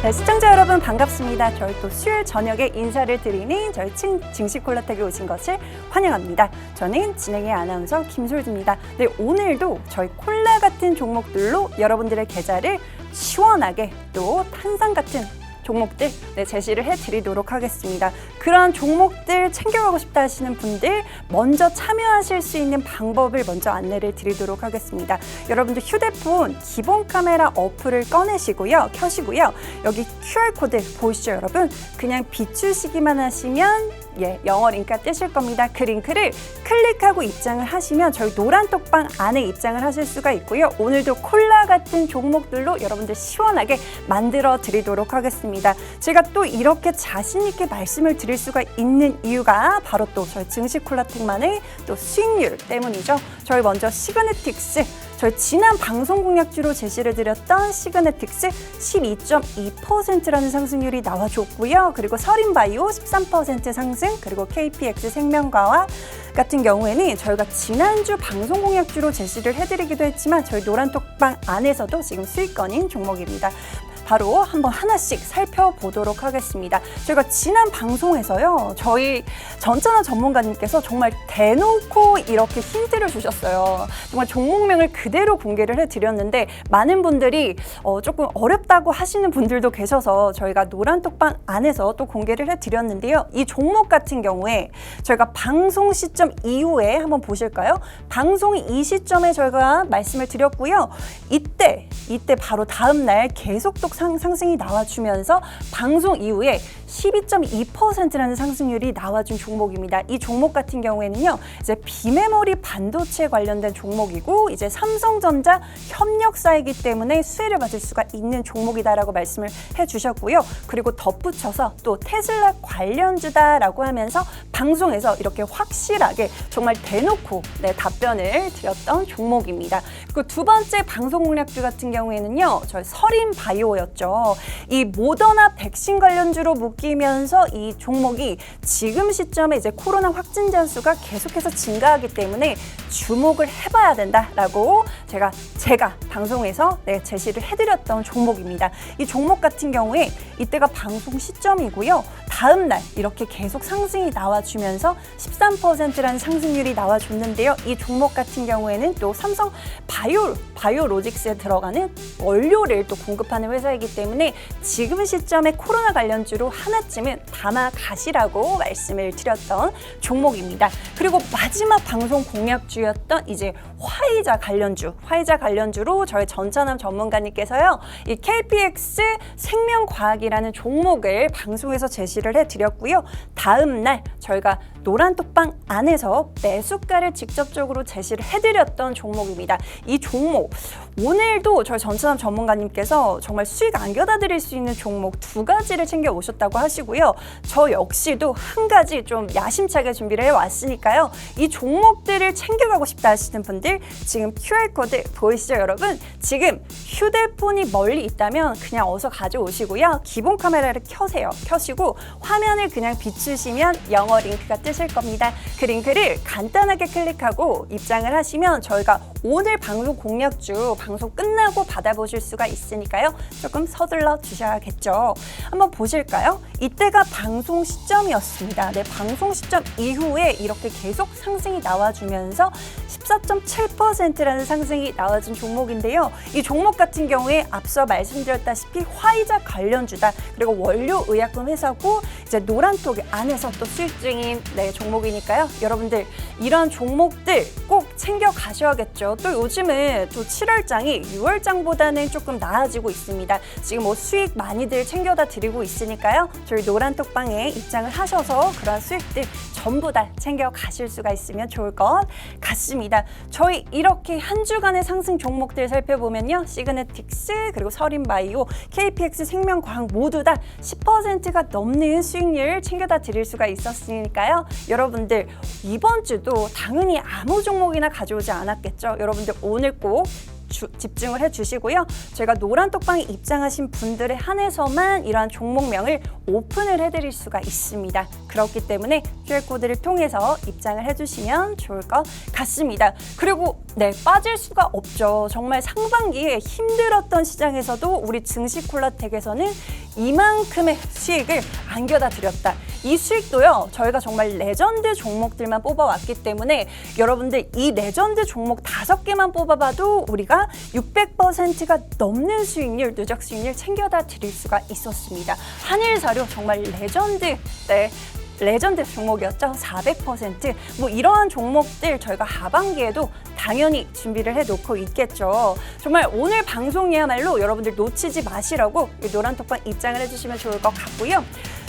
네, 시청자 여러분 반갑습니다. 저희 또 수요일 저녁에 인사를 드리는 저희 증시콜라텍에 오신 것을 환영합니다. 저는 진행의 아나운서 김솔지입니다. 네, 오늘도 저희 콜라 같은 종목들로 여러분들의 계좌를 시원하게 또 탄산 같은 종목들 제시를 해드리도록 하겠습니다. 그런 종목들 챙겨가고 싶다 하시는 분들 먼저 참여하실 수 있는 방법을 먼저 안내를 드리도록 하겠습니다. 여러분들 휴대폰 기본 카메라 어플을 꺼내시고요. 켜시고요. 여기 QR코드 보이시죠 여러분? 그냥 비추시기만 하시면 영어 링크가 뜨실 겁니다. 그 링크를 클릭하고 입장을 하시면 저희 노란 톡방 안에 입장을 하실 수가 있고요. 오늘도 콜라 같은 종목들로 여러분들 시원하게 만들어 드리도록 하겠습니다. 제가 또 이렇게 자신 있게 말씀을 드릴 수가 있는 이유가 바로 또 저희 증시콜라텍만의 또 수익률 때문이죠. 저희 먼저 시그네틱스 저희 지난 방송 공약주로 제시를 드렸던 시그네틱스 12.2%라는 상승률이 나와줬고요. 그리고 서린바이오 13% 상승, 그리고 KPX 생명과학 같은 경우에는 저희가 지난주 방송 공약주로 제시를 해드리기도 했지만 저희 노란톡방 안에서도 지금 수익권인 종목입니다. 바로 한번 하나씩 살펴보도록 하겠습니다. 저희가 지난 방송에서요. 저희 전천후 전문가님께서 정말 대놓고 이렇게 힌트를 주셨어요. 정말 종목명을 그대로 공개를 해드렸는데 많은 분들이 조금 어렵다고 하시는 분들도 계셔서 저희가 노란톡방 안에서 또 공개를 해드렸는데요. 이 종목 같은 경우에 저희가 방송 시점 이후에 한번 보실까요? 방송 이 시점에 저희가 말씀을 드렸고요. 이때 바로 다음 날 계속 또 상승이 나와주면서 방송 이후에 12.2%라는 상승률이 나와준 종목입니다. 이 종목 같은 경우에는요, 이제 비메모리 반도체 관련된 종목이고, 이제 삼성전자 협력사이기 때문에 수혜를 받을 수가 있는 종목이다라고 말씀을 해주셨고요. 그리고 덧붙여서 또 테슬라 관련주다라고 하면서 방송에서 이렇게 확실하게 정말 대놓고 답변을 드렸던 종목입니다. 그리고 두 번째 방송 공략주 같은 경우에는요, 저희 서린바이오였죠. 이 모더나 백신 관련주로 묶이면서 이 종목이 지금 시점에 이제 코로나 확진자 수가 계속해서 증가하기 때문에 주목을 해봐야 된다라고 제가 방송에서 제시를 해드렸던 종목입니다. 이 종목 같은 경우에 이때가 방송 시점이고요. 다음 날 이렇게 계속 상승이 나와주면서 13%라는 상승률이 나와줬는데요. 이 종목 같은 경우에는 또 삼성 바이오로직스에 들어가는 원료를 또 공급하는 회사이기 때문에 지금 시점에 코로나 관련주로 하나쯤은 담아 가시라고 말씀을 드렸던 종목입니다. 그리고 마지막 방송 공약주였던 이제 화이자 관련주로 저희 전찬남 전문가님께서요. 이 KPX 생명과학이라는 종목을 방송에서 제시를 해드렸고요. 다음 날 저희가 노란톡방 안에서 매수가를 직접적으로 제시를 해드렸던 종목입니다. 이 종목 오늘도 저희 전찬남 전문가님께서 정말 수익 안겨다 드릴 수 있는 종목 두 가지를 챙겨 오셨다고 하시고요. 저 역시도 한 가지 좀 야심차게 준비를 해왔으니까요. 이 종목들을 챙겨가고 싶다 하시는 분들 지금 QR코드 보이시죠 여러분? 지금 휴대폰이 멀리 있다면 그냥 어서 가져오시고요. 기본 카메라를 켜시고 화면을 그냥 비추시면 영어 링크가 뜨실 겁니다. 그 링크를 간단하게 클릭하고 입장을 하시면 저희가 오늘 방송 공략주 방송 끝나고 받아보실 수가 있으니까요. 조금 서둘러 주셔야겠죠. 한번 보실까요? 이때가 방송 시점이었습니다. 방송 시점 이후에 이렇게 계속 상승이 나와주면서 14.7%라는 상승이 나와준 종목인데요. 이 종목 같은 경우에 앞서 말씀드렸다시피 화이자 관련주다. 그리고 원료의약품 회사고 이제 노란톡 안에서 또 수익 중인 종목이니까요. 여러분들 이런 종목들 꼭 챙겨 가셔야겠죠. 또 요즘은 또 7월장이 6월장보다는 조금 나아지고 있습니다. 지금 수익 많이들 챙겨다 드리고 있으니까요. 저희 노란톡방에 입장을 하셔서 그런 수익들 전부 다 챙겨 가실 수가 있으면 좋을 것 같습니다. 저희 이렇게 한 주간의 상승 종목들 살펴보면요. 시그네틱스 그리고 서린바이오, KPX 생명과학 모두 다 10%가 넘는 수익률 챙겨다 드릴 수가 있었으니까요. 여러분들 이번 주도 당연히 아무 종목이나 가져오지 않았겠죠. 여러분들 오늘 꼭 집중을 해주시고요. 저희가 노란톡방에 입장하신 분들에 한해서만 이러한 종목명을 오픈을 해드릴 수가 있습니다. 그렇기 때문에 QR코드를 통해서 입장을 해주시면 좋을 것 같습니다. 그리고 빠질 수가 없죠. 정말 상반기에 힘들었던 시장에서도 우리 증시콜라텍에서는 이만큼의 수익을 안겨다 드렸다. 이 수익도요, 저희가 정말 레전드 종목들만 뽑아왔기 때문에 여러분들 이 레전드 종목 5개만 뽑아봐도 우리가 600%가 넘는 수익률, 누적 수익률 챙겨다 드릴 수가 있었습니다. 한일사료 정말 레전드, 네. 레전드 종목이었죠. 400%. 뭐 이러한 종목들 저희가 하반기에도 당연히 준비를 해놓고 있겠죠. 정말 오늘 방송이야말로 여러분들 놓치지 마시라고 노란톡방 입장을 해주시면 좋을 것 같고요.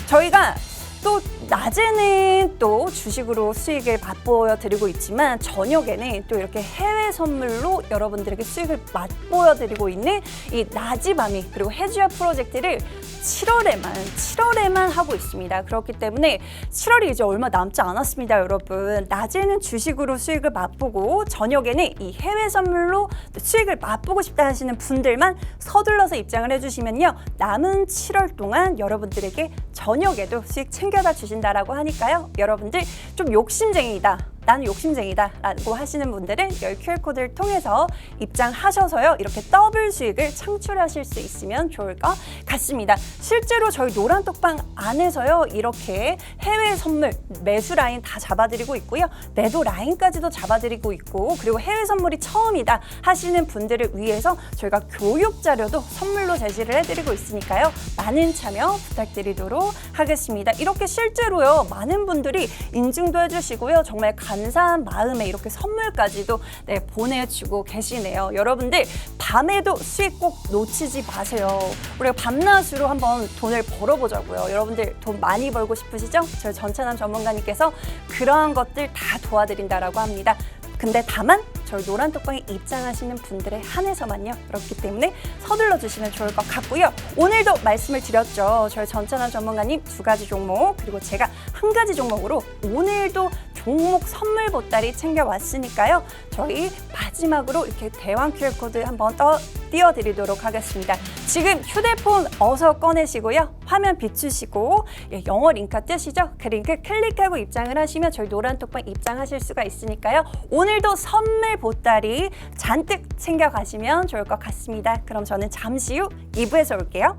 저희가 또 낮에는 또 주식으로 수익을 맛보여 드리고 있지만 저녁에는 또 이렇게 해외 선물로 여러분들에게 수익을 맛보여 드리고 있는 이 나지밤이 그리고 해주야 프로젝트를 7월에만 하고 있습니다. 그렇기 때문에 7월이 이제 얼마 남지 않았습니다, 여러분. 낮에는 주식으로 수익을 맛보고 저녁에는 이 해외 선물로 수익을 맛보고 싶다 하시는 분들만 서둘러서 입장을 해주시면요. 남은 7월 동안 여러분들에게 저녁에도 수익 챙겨다 주신다라고 하니까요. 여러분들 좀 욕심쟁이다. 나는 욕심쟁이다 라고 하시는 분들은 여기 QR코드를 통해서 입장하셔서요. 이렇게 더블 수익을 창출하실 수 있으면 좋을 것 같습니다. 실제로 저희 노란톡방 안에서요. 이렇게 해외 선물 매수 라인 다 잡아드리고 있고요. 매도 라인까지도 잡아드리고 있고 그리고 해외 선물이 처음이다 하시는 분들을 위해서 저희가 교육 자료도 선물로 제시를 해드리고 있으니까요. 많은 참여 부탁드리도록 하겠습니다. 이렇게 실제로요. 많은 분들이 인증도 해주시고요. 정말 감사한 마음에 이렇게 선물까지도 보내주고 계시네요. 여러분들 밤에도 수익 꼭 놓치지 마세요. 우리가 밤낮으로 한번 돈을 벌어보자고요. 여러분들 돈 많이 벌고 싶으시죠? 저희 전찬남 전문가님께서 그러한 것들 다 도와드린다라고 합니다. 근데 다만 저희 노란톡방에 입장하시는 분들에 한해서만요. 그렇기 때문에 서둘러 주시면 좋을 것 같고요. 오늘도 말씀을 드렸죠. 저희 전찬환 전문가님 2가지 종목 그리고 제가 1가지 종목으로 오늘도 종목 선물 보따리 챙겨왔으니까요. 저희 마지막으로 이렇게 대왕 QR코드 한번 띄워드리도록 하겠습니다. 지금 휴대폰 어서 꺼내시고요. 화면 비추시고 영어 링크 뜨시죠? 그 링크 클릭하고 입장을 하시면 저희 노란톡방 입장하실 수가 있으니까요. 오늘도 선물 보따리 잔뜩 챙겨가시면 좋을 것 같습니다. 그럼 저는 잠시 후 2부에서 올게요.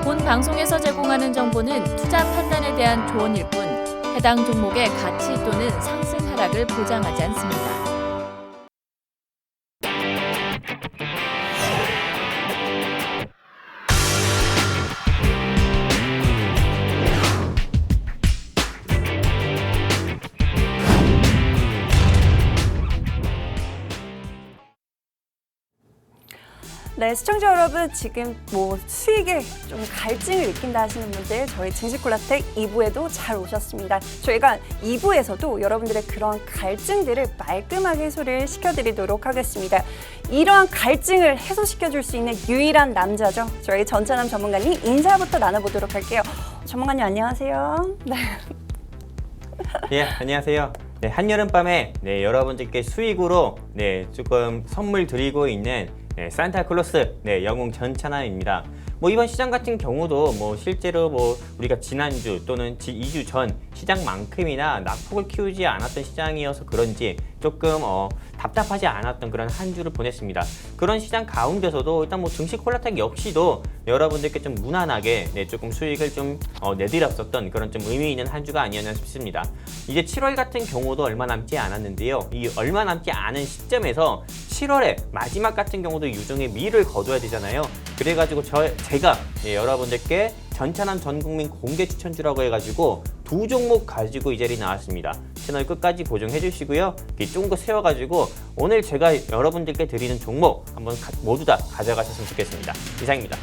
본 방송에서 제공하는 정보는 투자 판단에 대한 조언일 뿐 해당 종목의 가치 또는 상승 하락을 보장하지 않습니다. 네, 시청자 여러분 지금 뭐 수익에 좀 갈증을 느낀다 하시는 분들 저희 증시콜라텍 2부에도 잘 오셨습니다. 저희가 2부에서도 여러분들의 그런 갈증들을 말끔하게 해소를 시켜드리도록 하겠습니다. 이러한 갈증을 해소시켜줄 수 있는 유일한 남자죠. 저희 전찬남 전문가님 인사부터 나눠보도록 할게요. 전문가님 안녕하세요. 네. 예, 안녕하세요. 네, 한여름밤에 네, 여러분들께 수익으로 네, 조금 선물 드리고 있는 네, 산타클로스 네, 영웅 전차남입니다. 뭐 이번 시장 같은 경우도 뭐 실제로 뭐 우리가 지난주 또는 2주 전 시장만큼이나 낙폭을 키우지 않았던 시장이어서 그런지 조금 답답하지 않았던 그런 한 주를 보냈습니다. 그런 시장 가운데서도 일단 뭐 증시 콜라텍 역시도 여러분들께 좀 무난하게 네, 조금 수익을 좀 내드렸었던 그런 좀 의미 있는 한 주가 아니었나 싶습니다. 이제 7월 같은 경우도 얼마 남지 않았는데요. 이 얼마 남지 않은 시점에서 7월에 마지막 같은 경우도 유종의 미를 거둬야 되잖아요. 그래가지고 제가 네, 여러분들께 전차남 전국민 공개 추천주라고 해가지고 두 종목 가지고 이 자리에 나왔습니다. 채널 끝까지 고정해 주시고요. 쫑긋 세워가지고 오늘 제가 여러분들께 드리는 종목 한번 모두 다 가져가셨으면 좋겠습니다. 이상입니다.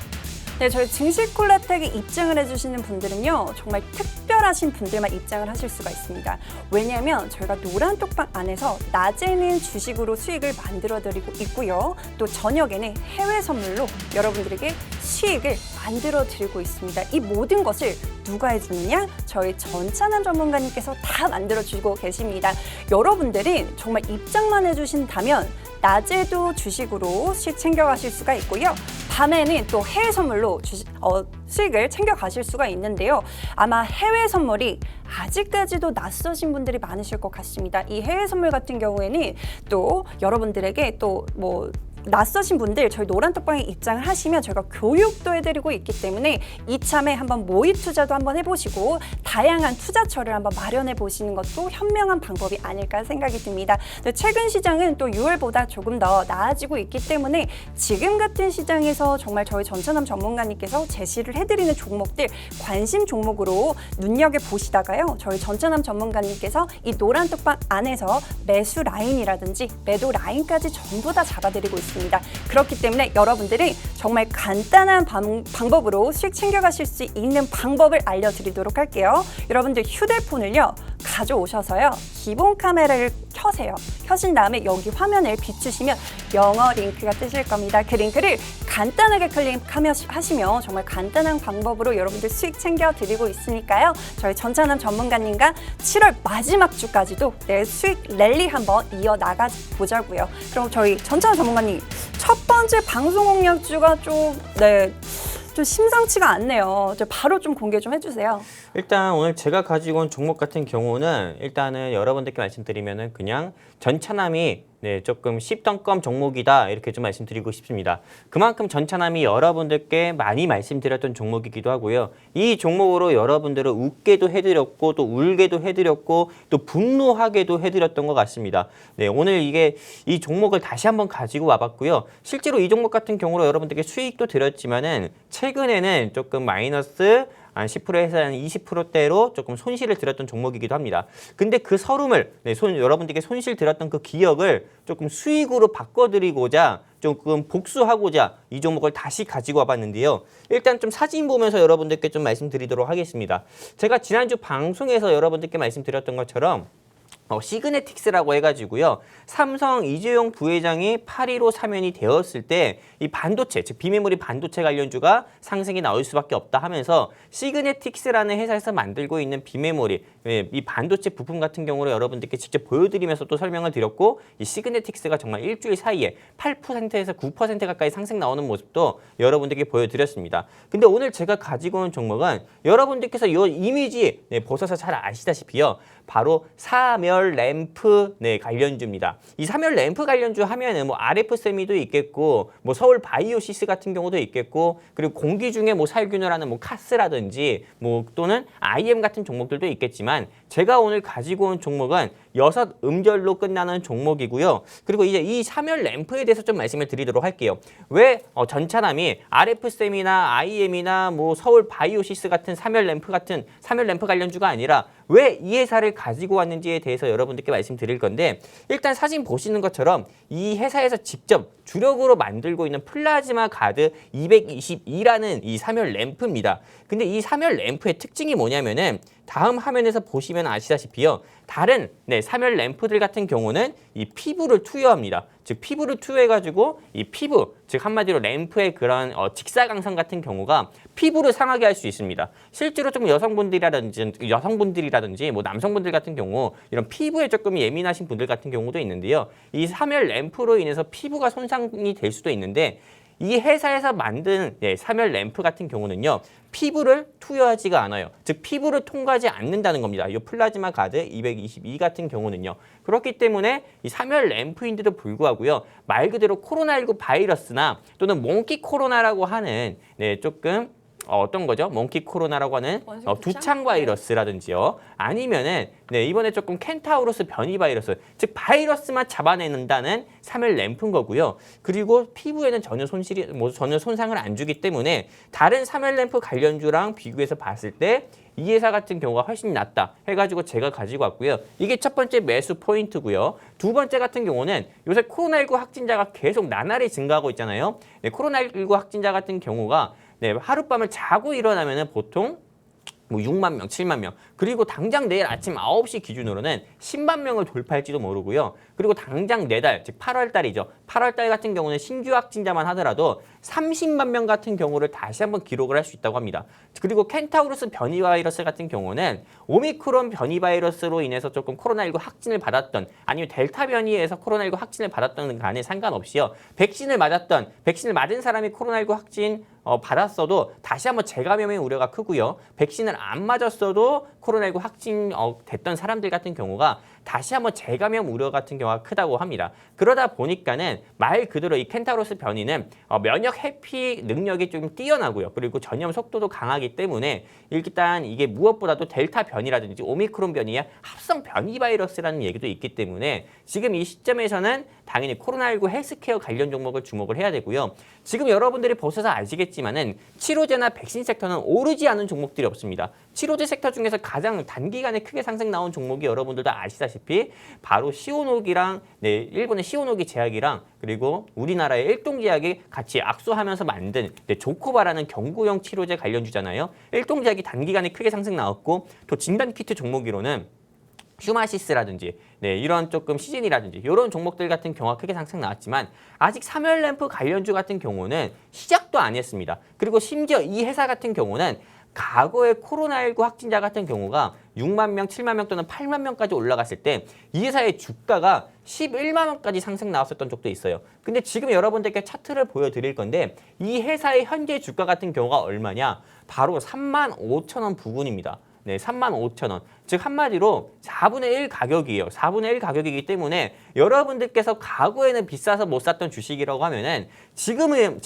네, 저희 증시콜라텍에 입장을 해주시는 분들은요, 정말 특별하신 분들만 입장을 하실 수가 있습니다. 왜냐하면 저희가 노란 톡방 안에서 낮에는 주식으로 수익을 만들어드리고 있고요, 또 저녁에는 해외 선물로 여러분들에게 수익을 만들어드리고 있습니다. 이 모든 것을 누가 해주느냐? 저희 전차남 전문가님께서 다 만들어주고 계십니다. 여러분들은 정말 입장만 해주신다면 낮에도 주식으로 수익 챙겨가실 수가 있고요. 밤에는 또 해외 선물로 수익을 챙겨가실 수가 있는데요. 아마 해외 선물이 아직까지도 낯서신 분들이 많으실 것 같습니다. 이 해외 선물 같은 경우에는 또 여러분들에게 또 뭐 낯서신 분들 저희 노란톡방에 입장을 하시면 저희가 교육도 해드리고 있기 때문에 이참에 한번 모의 투자도 한번 해보시고 다양한 투자처를 한번 마련해 보시는 것도 현명한 방법이 아닐까 생각이 듭니다. 최근 시장은 또 6월보다 조금 더 나아지고 있기 때문에 지금 같은 시장에서 정말 저희 전차남 전문가님께서 제시를 해드리는 종목들 관심 종목으로 눈여겨보시다가요. 저희 전차남 전문가님께서 이 노란톡방 안에서 매수 라인이라든지 매도 라인까지 전부 다 잡아드리고 있습니다. 그렇기 때문에 여러분들이 정말 간단한 방법으로 수익 챙겨가실 수 있는 방법을 알려드리도록 할게요. 여러분들 휴대폰을요 가져오셔서요 기본 카메라를 켜세요. 켜신 다음에 여기 화면을 비추시면 영어 링크가 뜨실 겁니다. 그 링크를 간단하게 클릭하시면 정말 간단한 방법으로 여러분들 수익 챙겨드리고 있으니까요. 저희 전차남 전문가님과 7월 마지막 주까지도 내 수익 랠리 한번 이어나가 보자고요. 그럼 저희 전차남 전문가님 첫 번째 방송 공략주가 좀 심상치가 않네요. 바로 좀 공개 좀 해주세요. 일단 오늘 제가 가지고 온 종목 같은 경우는 일단은 여러분들께 말씀드리면은 그냥 전차남이 네, 조금 씹던껌 종목이다 이렇게 좀 말씀드리고 싶습니다. 그만큼 전차남이 여러분들께 많이 말씀드렸던 종목이기도 하고요. 이 종목으로 여러분들을 웃게도 해드렸고 또 울게도 해드렸고 또 분노하게도 해드렸던 것 같습니다. 네, 오늘 이 종목을 다시 한번 가지고 와봤고요. 실제로 이 종목 같은 경우로 여러분들께 수익도 드렸지만은 최근에는 조금 마이너스 한 10%에서 한 20%대로 조금 손실을 드렸던 종목이기도 합니다. 근데 그 서름을 여러분들께 손실 드렸던 그 기억을 조금 수익으로 바꿔드리고자 조금 복수하고자 이 종목을 다시 가지고 와봤는데요. 일단 좀 사진 보면서 여러분들께 좀 말씀드리도록 하겠습니다. 제가 지난주 방송에서 여러분들께 말씀드렸던 것처럼 시그네틱스라고 해가지고요. 삼성 이재용 부회장이 8.15 사면이 되었을 때 이 반도체, 즉 비메모리 반도체 관련주가 상승이 나올 수밖에 없다 하면서 시그네틱스라는 회사에서 만들고 있는 비메모리, 이 반도체 부품 같은 경우로 여러분들께 직접 보여드리면서 또 설명을 드렸고 이 시그네틱스가 정말 일주일 사이에 8%에서 9% 가까이 상승 나오는 모습도 여러분들께 보여드렸습니다. 근데 오늘 제가 가지고 온 종목은 여러분들께서 이 이미지 보셔서 잘 아시다시피요. 바로 사멸 램프 관련주입니다. 이 사멸 램프 관련주 하면은 뭐 RF세미도 있겠고 뭐 서울 바이오시스 같은 경우도 있겠고 그리고 공기 중에 뭐 살균을 하는 뭐 카스라든지 뭐 또는 IM 같은 종목들도 있겠지만 제가 오늘 가지고 온 종목은 6음절로 끝나는 종목이고요. 그리고 이제 이 사멸 램프에 대해서 좀 말씀을 드리도록 할게요. 왜 전차남이 RF세미나 IM이나 뭐 서울 바이오시스 같은 사멸 램프 관련주가 아니라 왜 이 회사를 가지고 왔는지에 대해서 여러분들께 말씀드릴 건데 일단 사진 보시는 것처럼 이 회사에서 직접 주력으로 만들고 있는 플라즈마 가드 222라는 이 사멸 램프입니다. 근데 이 사멸 램프의 특징이 뭐냐면은 다음 화면에서 보시면 아시다시피요. 다른 사멸 램프들 같은 경우는 이 피부를 투여합니다. 즉 피부를 투여해가지고 이 피부, 즉 한마디로 램프의 그런 직사광선 같은 경우가 피부를 상하게 할 수 있습니다. 실제로 좀 여성분들이라든지 뭐 남성분들 같은 경우 이런 피부에 조금 예민하신 분들 같은 경우도 있는데요. 이 사멸 램프로 인해서 피부가 손상이 될 수도 있는데 이 회사에서 만든 사멸 램프 같은 경우는요. 피부를 투여하지가 않아요. 즉 피부를 통과하지 않는다는 겁니다. 이 플라즈마 가드 222 같은 경우는요. 그렇기 때문에 이 사멸 램프인데도 불구하고요. 말 그대로 코로나19 바이러스나 또는 몽키 코로나라고 하는 조금 어떤 거죠? 몽키 코로나라고 하는 두창 바이러스라든지요. 아니면은 이번에 조금 켄타우로스 변이 바이러스, 즉 바이러스만 잡아내는다는 사멸 램프인 거고요. 그리고 피부에는 전혀 손상을 안 주기 때문에 다른 사멸 램프 관련주랑 비교해서 봤을 때 이 회사 같은 경우가 훨씬 낫다 해가지고 제가 가지고 왔고요. 이게 첫 번째 매수 포인트고요. 두 번째 같은 경우는 요새 코로나19 확진자가 계속 나날이 증가하고 있잖아요. 코로나19 확진자 같은 경우가 하룻밤을 자고 일어나면은 보통 뭐 6만 명, 7만 명, 그리고 당장 내일 아침 9시 기준으로는 10만 명을 돌파할지도 모르고요. 그리고 당장 내달, 즉 8월 달이죠. 8월 달 같은 경우는 신규 확진자만 하더라도 30만 명 같은 경우를 다시 한번 기록을 할 수 있다고 합니다. 그리고 켄타우로스 변이 바이러스 같은 경우는 오미크론 변이 바이러스로 인해서 조금 코로나19 확진을 받았던 아니면 델타 변이에서 코로나19 확진을 받았던 간에 상관없이요. 백신을 맞은 사람이 코로나19 확진 받았어도 다시 한번 재감염의 우려가 크고요. 백신을 안 맞았어도 코로나19 확진 됐던 사람들 같은 경우가 다시 한번 재감염 우려 같은 경우가 크다고 합니다. 그러다 보니까는 말 그대로 이 켄타우로스 변이는 면역 회피 능력이 좀 뛰어나고요. 그리고 전염 속도도 강하기 때문에 일단 이게 무엇보다도 델타 변이라든지 오미크론 변이의 합성 변이 바이러스라는 얘기도 있기 때문에 지금 이 시점에서는 당연히 코로나19 헬스케어 관련 종목을 주목을 해야 되고요. 지금 여러분들이 보셔서 아시겠지만은 치료제나 백신 섹터는 오르지 않은 종목들이 없습니다. 치료제 섹터 중에서 가장 단기간에 크게 상승 나온 종목이 여러분들도 아시다시피 바로 시오노기랑 일본의 시오노기 제약이랑 그리고 우리나라의 일동제약이 같이 악수하면서 만든 조코바라는 경구용 치료제 관련주잖아요. 일동제약이 단기간에 크게 상승 나왔고 또 진단키트 종목으로는 휴마시스라든지 이런 조금 시즌이라든지 이런 종목들 같은 경우가 크게 상승 나왔지만 아직 사멸램프 관련주 같은 경우는 시작도 안 했습니다. 그리고 심지어 이 회사 같은 경우는 과거에 코로나19 확진자 같은 경우가 6만 명, 7만 명 또는 8만 명까지 올라갔을 때 이 회사의 주가가 11만 원까지 상승 나왔었던 적도 있어요. 근데 지금 여러분들께 차트를 보여드릴 건데 이 회사의 현재 주가 같은 경우가 얼마냐? 바로 3만 5천 원 부근입니다. 3만 5천 원. 즉 한마디로 4분의 1 가격이에요. 4분의 1 가격이기 때문에 여러분들께서 과거에는 비싸서 못 샀던 주식이라고 하면은 지금은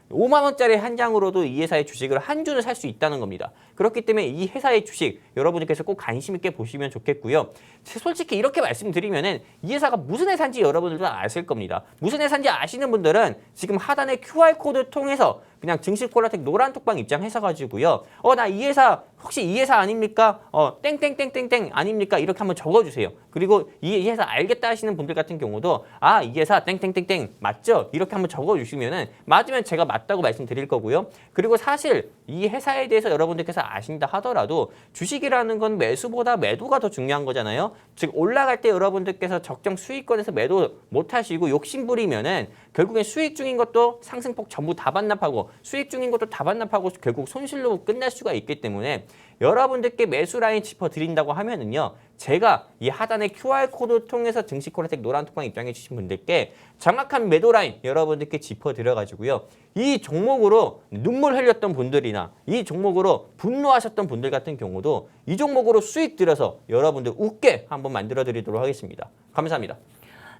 5만 원짜리 한 장으로도 이 회사의 주식을 한 주를 살 수 있다는 겁니다. 그렇기 때문에 이 회사의 주식 여러분들께서 꼭 관심 있게 보시면 좋겠고요. 솔직히 이렇게 말씀드리면은 이 회사가 무슨 회사인지 여러분들도 아실 겁니다. 무슨 회사인지 아시는 분들은 지금 하단에 QR코드 통해서 그냥 증시콜라텍 노란 톡방 입장해서 가지고요. 나 이 회사 혹시 이 회사 아닙니까? 땡땡땡땡땡 아닙니까? 이렇게 한번 적어주세요. 그리고 이 회사 알겠다 하시는 분들 같은 경우도 이 회사 땡땡땡땡 맞죠? 이렇게 한번 적어주시면은 맞으면 제가 맞다고 말씀드릴 거고요. 그리고 사실 이 회사에 대해서 여러분들께서 아신다 하더라도 주식이라는 건 매수보다 매도가 더 중요한 거잖아요. 즉 올라갈 때 여러분들께서 적정 수익권에서 매도 못 하시고 욕심 부리면은 결국엔 수익 중인 것도 상승폭 전부 다 반납하고 수익 중인 것도 다 반납하고 결국 손실로 끝날 수가 있기 때문에 여러분들께 매수 라인 짚어드린다고 하면은요. 제가 이 하단의 QR코드 통해서 증시콜라텍 노란 톡방 입장해 주신 분들께 정확한 매도 라인 여러분들께 짚어드려가지고요. 이 종목으로 눈물 흘렸던 분들이나 이 종목으로 분노하셨던 분들 같은 경우도 이 종목으로 수익 들여서 여러분들 웃게 한번 만들어 드리도록 하겠습니다. 감사합니다.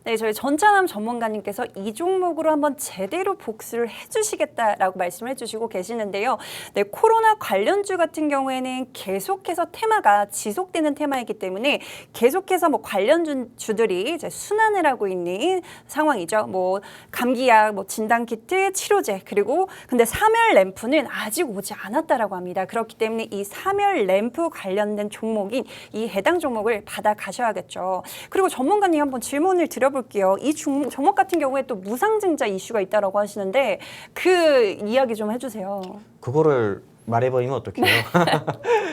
네, 저희 전찬남 전문가님께서 이 종목으로 한번 제대로 복수를 해주시겠다라고 말씀을 해주시고 계시는데요. 네, 코로나 관련주 같은 경우에는 계속해서 테마가 지속되는 테마이기 때문에 계속해서 뭐 관련주들이 이제 순환을 하고 있는 상황이죠. 뭐 감기약, 뭐 진단키트, 치료제 그리고 근데 사멸 램프는 아직 오지 않았다라고 합니다. 그렇기 때문에 이 사멸 램프 관련된 종목인 이 해당 종목을 받아 가셔야겠죠. 그리고 전문가님 한번 질문을 드려볼게요. 이 종목 같은 경우에 또 무상증자 이슈가 있다라고 하시는데 그 이야기 좀 해주세요. 그거를 말해버리면 어떡해요?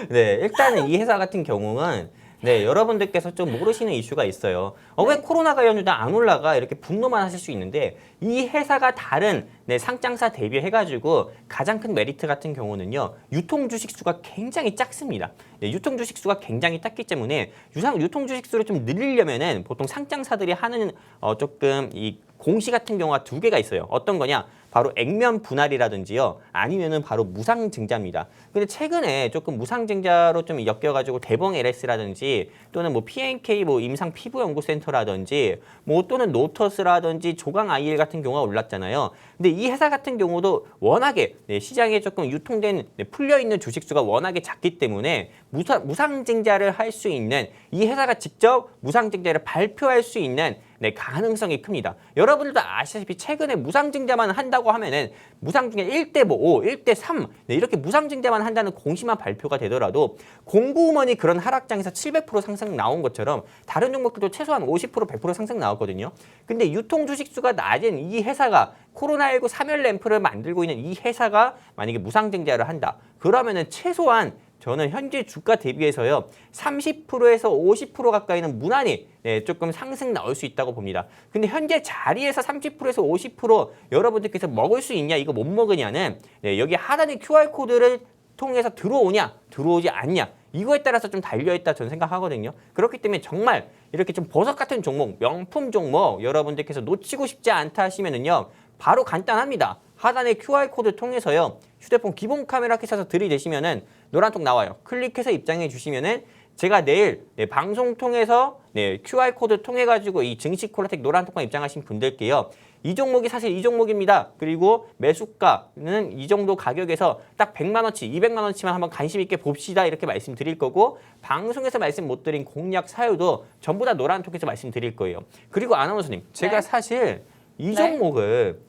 네, 일단은 이 회사 같은 경우는 네, 여러분들께서 좀 모르시는 이슈가 있어요. 왜 코로나 관련주도 안 올라가? 이렇게 분노만 하실 수 있는데 이 회사가 다른 상장사 대비해가지고 가장 큰 메리트 같은 경우는요. 유통 주식 수가 굉장히 작습니다. 네, 유통 주식 수가 굉장히 작기 때문에 유통 주식 수를 좀 늘리려면은 보통 상장사들이 하는 조금 이 공시 같은 경우가 두 개가 있어요. 어떤 거냐? 바로 액면 분할이라든지요. 아니면은 바로 무상증자입니다. 근데 최근에 조금 무상증자로 좀 엮여가지고 대봉 LS라든지 또는 뭐 PNK 뭐 임상 피부연구센터라든지 뭐 또는 노터스라든지 조강 IL 같은 경우가 올랐잖아요. 근데 이 회사 같은 경우도 워낙에 시장에 조금 유통된 풀려있는 주식수가 워낙에 작기 때문에 무상증자를 할 수 있는 이 회사가 직접 무상증자를 발표할 수 있는 가능성이 큽니다. 여러분들도 아시다시피 최근에 무상증자만 한다고 하면은 무상증자 1대 5, 1대 3 이렇게 무상증자만 한다는 공시만 발표가 되더라도 공구먼이 그런 하락장에서 700% 상승 나온 것처럼 다른 종목들도 최소한 50%, 100% 상승 나왔거든요. 근데 유통 주식수가 낮은 이 회사가 코로나19 사멸 램프를 만들고 있는 이 회사가 만약에 무상증자를 한다. 그러면은 최소한 저는 현재 주가 대비해서요 30%에서 50% 가까이는 무난히 조금 상승 나올 수 있다고 봅니다. 근데 현재 자리에서 30%에서 50% 여러분들께서 먹을 수 있냐 이거 못 먹으냐는 여기 하단의 QR코드를 통해서 들어오냐 들어오지 않냐 이거에 따라서 좀 달려있다 저는 생각하거든요. 그렇기 때문에 정말 이렇게 좀 버섯 같은 종목, 명품 종목 여러분들께서 놓치고 싶지 않다 하시면은요 바로 간단합니다. 하단의 QR코드 통해서요 휴대폰 기본 카메라 켜서 들이대시면은 노란톡 나와요. 클릭해서 입장해 주시면은 제가 내일 방송 통해서 QR코드 통해 가지고 이 증시 콜라텍 노란톡방 입장하신 분들께요. 이 종목이 사실 이 종목입니다. 그리고 매수가는 이 정도 가격에서 딱 100만 원치, 200만 원치만 한번 관심 있게 봅시다. 이렇게 말씀드릴 거고 방송에서 말씀 못 드린 공략 사유도 전부 다 노란톡에서 말씀드릴 거예요. 그리고 아나운서님, 제가 사실 이 종목을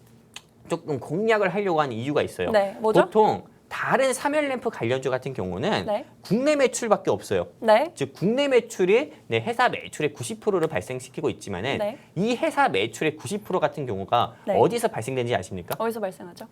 조금 공략을 하려고 하는 이유가 있어요. 네, 뭐죠? 보통 다른 사멸램프 관련주 같은 경우는 국내 매출밖에 없어요. 즉 국내 매출이 회사 매출의 90%를 발생시키고 있지만은 이 회사 매출의 90% 같은 경우가 어디서 발생되는지 아십니까? 어디서 발생하죠?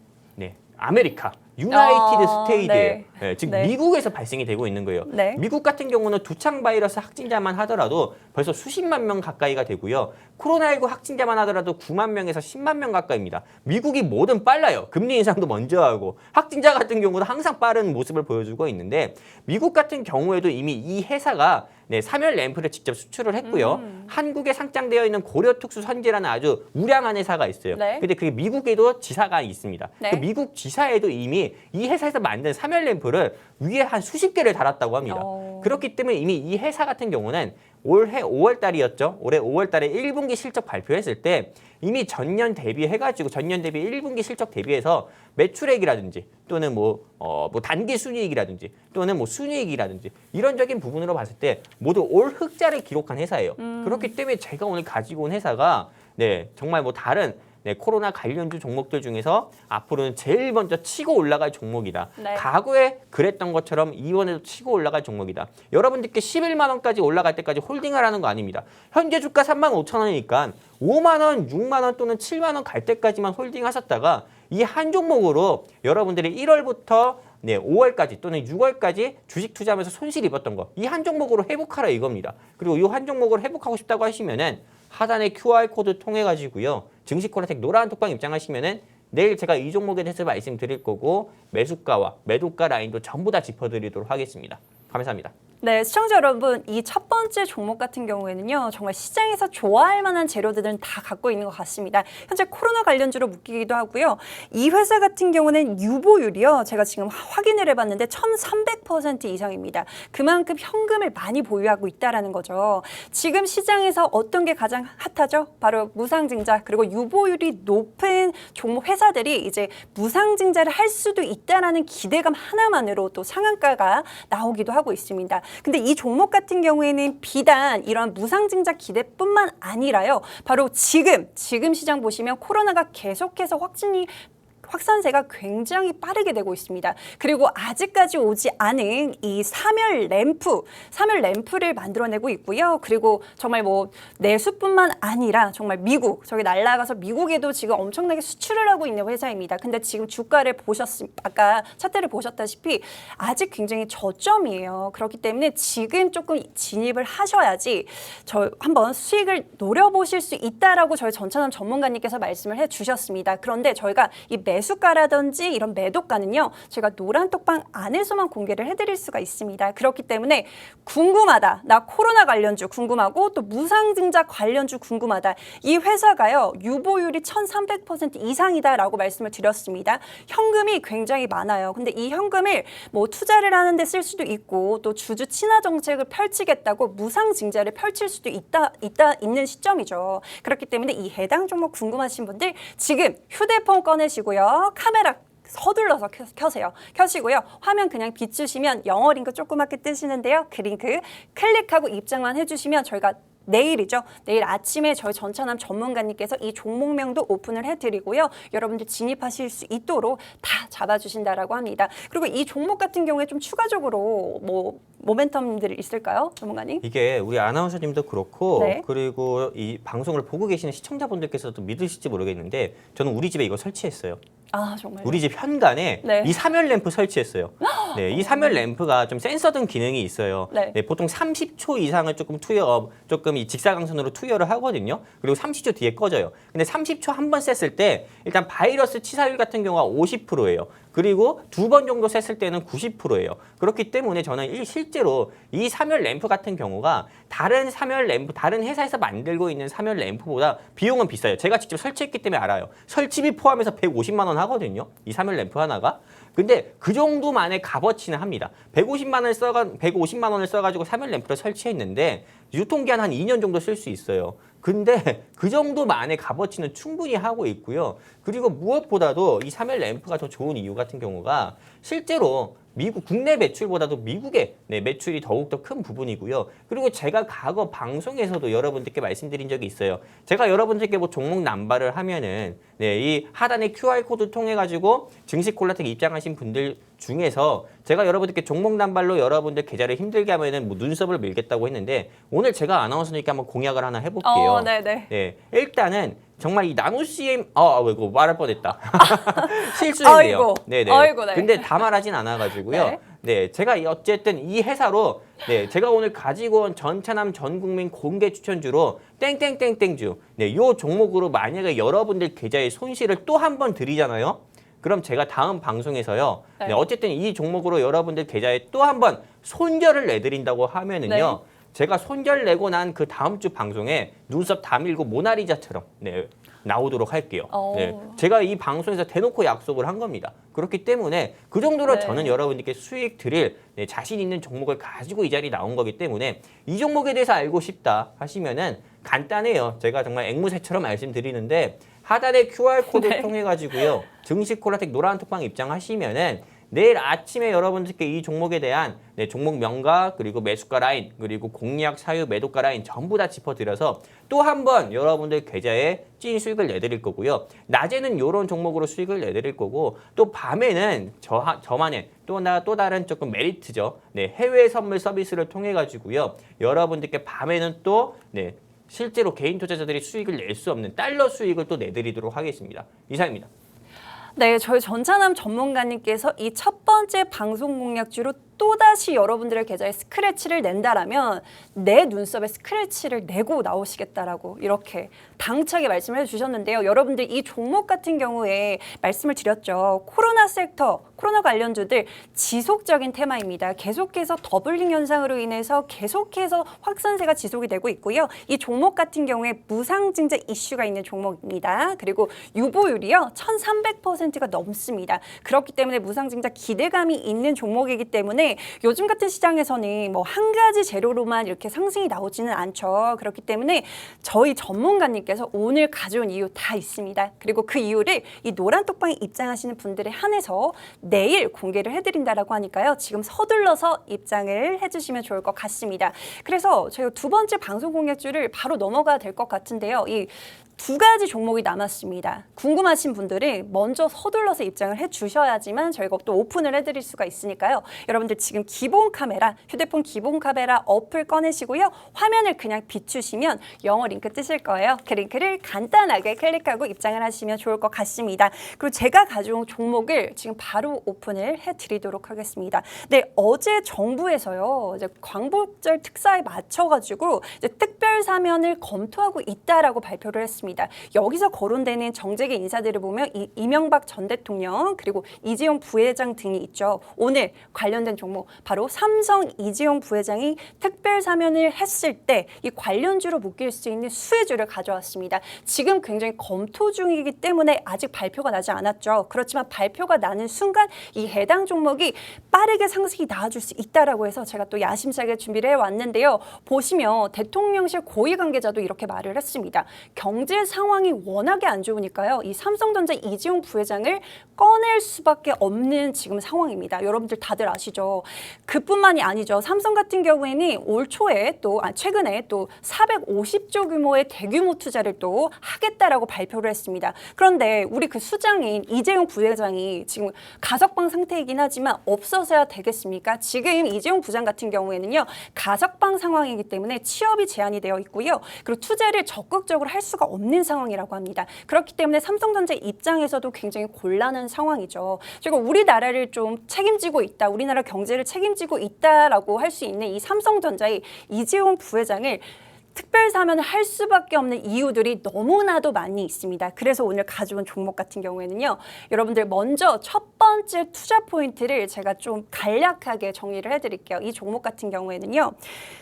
아메리카, 유나이티드 스테이트예요. 즉 미국에서 발생이 되고 있는 거예요. 미국 같은 경우는 두창 바이러스 확진자만 하더라도 벌써 수십만 명 가까이가 되고요. 코로나19 확진자만 하더라도 9만 명에서 10만 명 가까이입니다. 미국이 뭐든 빨라요. 금리 인상도 먼저 하고 확진자 같은 경우도 항상 빠른 모습을 보여주고 있는데 미국 같은 경우에도 이미 이 회사가 사멸 램프를 직접 수출을 했고요. 한국에 상장되어 있는 고려특수선제라는 아주 우량한 회사가 있어요. 근데 그게 미국에도 지사가 있습니다. 그 미국 지사에도 이미 이 회사에서 만든 사멸 램프를 위에 한 수십 개를 달았다고 합니다. 그렇기 때문에 이미 이 회사 같은 경우는 올해 5월 달이었죠. 올해 5월 달에 1분기 실적 발표했을 때 이미 전년 대비해가지고 전년 대비 1분기 실적 대비해서 매출액이라든지 또는 뭐 단기 순이익이라든지 또는 뭐 순이익이라든지 이런적인 부분으로 봤을 때 모두 올 흑자를 기록한 회사예요. 그렇기 때문에 제가 오늘 가지고 온 회사가 정말 뭐 다른 코로나 관련주 종목들 중에서 앞으로는 제일 먼저 치고 올라갈 종목이다. 과거에 그랬던 것처럼 이번에도 치고 올라갈 종목이다. 여러분들께 11만 원까지 올라갈 때까지 홀딩하라는 거 아닙니다. 현재 주가 3만 5천 원이니까 5만 원, 6만 원 또는 7만 원 갈 때까지만 홀딩하셨다가 이 한 종목으로 여러분들이 1월부터 5월까지 또는 6월까지 주식 투자하면서 손실 입었던 거 이 한 종목으로 회복하라 이겁니다. 그리고 이 한 종목으로 회복하고 싶다고 하시면은 하단의 QR코드 통해 가지고요. 증시 콜라텍 노란 톡방 입장하시면은 내일 제가 이 종목에 대해서 말씀드릴 거고 매수가와 매도가 라인도 전부 다 짚어드리도록 하겠습니다. 감사합니다. 시청자 여러분, 이 첫 번째 종목 같은 경우에는요, 정말 시장에서 좋아할 만한 재료들은 다 갖고 있는 것 같습니다. 현재 코로나 관련주로 묶이기도 하고요. 이 회사 같은 경우는 유보율이요, 제가 지금 확인을 해봤는데 1,300% 이상입니다. 그만큼 현금을 많이 보유하고 있다라는 거죠. 지금 시장에서 어떤 게 가장 핫하죠? 바로 무상증자, 그리고 유보율이 높은 종목 회사들이 이제 무상증자를 할 수도 있다라는 기대감 하나만으로 또 상한가가 나오기도 하고 있습니다. 근데 이 종목 같은 경우에는 비단 이런 무상증자 기대뿐만 아니라요. 바로 지금 시장 보시면 코로나가 계속해서 확산세가 굉장히 빠르게 되고 있습니다. 그리고 아직까지 오지 않은 이 사멸 램프를 만들어내고 있고요. 그리고 정말 뭐 내수뿐만 아니라 정말 미국, 저기 날아가서 미국에도 지금 엄청나게 수출을 하고 있는 회사입니다. 근데 지금 주가를 아까 차트를 보셨다시피 아직 굉장히 저점이에요. 그렇기 때문에 지금 조금 진입을 하셔야지 저 한번 수익을 노려보실 수 있다라고 저희 전차남 전문가님께서 말씀을 해주셨습니다. 그런데 저희가 이 매수가라든지 이런 매도가는요, 저희가 노란 톡방 안에서만 공개를 해드릴 수가 있습니다. 그렇기 때문에 궁금하다, 나 코로나 관련주 궁금하고 또 무상증자 관련주 궁금하다. 이 회사가요, 유보율이 1300% 이상이다라고 말씀을 드렸습니다. 현금이 굉장히 많아요. 근데 이 현금을 뭐 투자를 하는데 쓸 수도 있고 또 주주 친화 정책을 펼치겠다고 무상증자를 펼칠 수도 있는 시점이죠. 그렇기 때문에 이 해당 종목 궁금하신 분들 지금 휴대폰 꺼내시고요. 카메라 서둘러서 켜시고요. 화면 그냥 비추시면 영어 링크 조그맣게 뜨시는데요. 그 링크 클릭하고 입장만 해주시면 저희가 내일이죠. 내일 아침에 저희 전차남 전문가님께서 이 종목명도 오픈을 해드리고요. 여러분들 진입하실 수 있도록 다 잡아주신다라고 합니다. 그리고 이 종목 같은 경우에 좀 추가적으로 뭐 모멘텀들이 있을까요, 전문가님? 이게 우리 아나운서님도 그렇고 네. 그리고 이 방송을 보고 계시는 시청자분들께서도 믿으실지 모르겠는데 저는 우리 집에 이거 설치했어요. 아, 정말요? 우리 집 현관에 네. 이 사멸 램프 설치했어요. 네, 이 사멸 램프가 좀 센서 등 기능이 있어요. 네. 네, 보통 30초 이상을 조금 이 직사광선으로 투여를 하거든요. 그리고 30초 뒤에 꺼져요. 근데 30초 한 번 쐈을 때 일단 바이러스 치사율 같은 경우가 50%예요. 그리고 두 번 정도 쐈을 때는 90%예요. 그렇기 때문에 저는 실제로 이 사멸 램프 같은 경우가 다른 사멸 램프, 다른 회사에서 만들고 있는 사멸 램프보다 비용은 비싸요. 제가 직접 설치했기 때문에 알아요. 설치비 포함해서 150만 원 하거든요. 이 사멸 램프 하나가. 근데 그 정도만의 값어치는 합니다. 150만 원을 써가지고 사멸 램프를 설치했는데 유통기한 한 2년 정도 쓸 수 있어요. 근데 그 정도만의 값어치는 충분히 하고 있고요. 그리고 무엇보다도 이 사멸 램프가 더 좋은 이유 같은 경우가 실제로 미국 국내 매출보다도 미국의 매출이 더욱더 큰 부분이고요. 그리고 제가 과거 방송에서도 여러분들께 말씀드린 적이 있어요. 제가 여러분들께 뭐 종목 남발을 하면은 이 하단의 QR코드 통해 가지고 증시 콜라텍 입장하신 분들 중에서 제가 여러분들께 종목 남발로 여러분들 계좌를 힘들게 하면은 뭐 눈썹을 밀겠다고 했는데 오늘 제가 아나운서님께 한번 공약을 하나 해볼게요. 네네. 네, 일단은 정말 이 나노 CM 이거 말할 뻔했다. 실수했네요. 아이고, 네네. 아이고, 네. 근데 다 말하진 않아가지고요. 네. 네, 제가 어쨌든 이 회사로 제가 오늘 가지고 온 전차남 전국민 공개 추천주로 땡땡땡땡주 요 종목으로 만약에 여러분들 계좌에 손실을 또 한 번 드리잖아요. 그럼 제가 다음 방송에서요. 네. 어쨌든 이 종목으로 여러분들 계좌에 또 한 번 손절을 내드린다고 하면은요. 네. 제가 손절 내고 난 그 다음 주 방송에 눈썹 다 밀고 모나리자처럼 나오도록 할게요. 네, 제가 이 방송에서 대놓고 약속을 한 겁니다. 그렇기 때문에 그 정도로 네. 저는 여러분들께 수익 드릴 자신 있는 종목을 가지고 이 자리에 나온 거기 때문에 이 종목에 대해서 알고 싶다 하시면은 간단해요. 제가 정말 앵무새처럼 말씀드리는데 하단의 QR코드 네. 통해 가지고요. 증시 콜라텍 노란 톡방 입장하시면은 내일 아침에 여러분들께 이 종목에 대한 종목 명가 그리고 매수가 라인 그리고 공략 사유 매도가 라인 전부 다 짚어드려서 또 한 번 여러분들 계좌에 찐 수익을 내드릴 거고요. 낮에는 이런 종목으로 수익을 내드릴 거고 또 밤에는 저만의 또 다른 조금 메리트죠. 해외 선물 서비스를 통해 가지고요. 여러분들께 밤에는 또 실제로 개인 투자자들이 수익을 낼 수 없는 달러 수익을 또 내드리도록 하겠습니다. 이상입니다. 네, 저희 전차남 전문가님께서 이 첫 번째 방송 공략주로 또다시 여러분들의 계좌에 스크래치를 낸다라면 내 눈썹에 스크래치를 내고 나오시겠다라고 이렇게 당차게 말씀을 해주셨는데요. 여러분들 이 종목 같은 경우에 말씀을 드렸죠. 코로나 섹터, 코로나 관련주들 지속적인 테마입니다. 계속해서 더블링 현상으로 인해서 계속해서 확산세가 지속이 되고 있고요. 이 종목 같은 경우에 무상증자 이슈가 있는 종목입니다. 그리고 유보율이요. 1300%가 넘습니다. 그렇기 때문에 무상증자 기대감이 있는 종목이기 때문에 요즘 같은 시장에서는 뭐 한 가지 재료로만 이렇게 상승이 나오지는 않죠. 그렇기 때문에 저희 전문가님께서 오늘 가져온 이유 다 있습니다. 그리고 그 이유를 이 노란 톡방에 입장하시는 분들에 한해서 내일 공개를 해드린다라고 하니까요. 지금 서둘러서 입장을 해주시면 좋을 것 같습니다. 그래서 저희가 두 번째 방송 공략주를 바로 넘어가야 될 것 같은데요. 이 두 가지 종목이 남았습니다. 궁금하신 분들이 먼저 서둘러서 입장을 해주셔야지만 저희가 또 오픈을 해드릴 수가 있으니까요. 여러분들 지금 기본 카메라, 휴대폰 기본 카메라 어플 꺼내시고요. 화면을 그냥 비추시면 영어 링크 뜨실 거예요. 그 링크를 간단하게 클릭하고 입장을 하시면 좋을 것 같습니다. 그리고 제가 가져온 종목을 지금 바로 오픈을 해드리도록 하겠습니다. 네, 어제 정부에서요. 이제 광복절 특사에 맞춰가지고 이제 특별 사면을 검토하고 있다라고 발표를 했습니다. 여기서 거론되는 정재계 인사들을 보면 이명박 전 대통령 그리고 이재용 부회장 등이 있죠. 오늘 관련된 종목 바로 삼성 이재용 부회장이 특별 사면을 했을 때 이 관련주로 묶일 수 있는 수혜주를 가져왔습니다. 지금 굉장히 검토 중이기 때문에 아직 발표가 나지 않았죠. 그렇지만 발표가 나는 순간 이 해당 종목이 빠르게 상승이 나와줄 수 있다라고 해서 제가 또 야심차게 준비를 해왔는데요. 보시면 대통령실 고위 관계자도 이렇게 말을 했습니다. 경제 상황이 워낙에 안 좋으니까요. 이 삼성전자 이재용 부회장을 꺼낼 수밖에 없는 지금 상황입니다. 여러분들 다들 아시죠? 그뿐만이 아니죠. 삼성 같은 경우에는 올 초에 최근에 또 450조 규모의 대규모 투자를 또 하겠다라고 발표를 했습니다. 그런데 우리 그 수장인 이재용 부회장이 지금 가석방 상태이긴 하지만 없어서야 되겠습니까? 지금 이재용 부장 같은 경우에는요. 가석방 상황이기 때문에 취업이 제한이 되어 있고요. 그리고 투자를 적극적으로 할 수가 없는 상황이라고 합니다. 그렇기 때문에 삼성전자 입장에서도 굉장히 곤란한 상황이죠. 그리고 우리나라를 좀 책임지고 있다, 우리나라 경제를 책임지고 있다라고 할 수 있는 이 삼성전자의 이재용 부회장을 특별 사면을 할 수밖에 없는 이유들이 너무나도 많이 있습니다. 그래서 오늘 가져온 종목 같은 경우에는요. 여러분들 먼저 첫 번째 투자 포인트를 제가 좀 간략하게 정리를 해드릴게요. 이 종목 같은 경우에는요.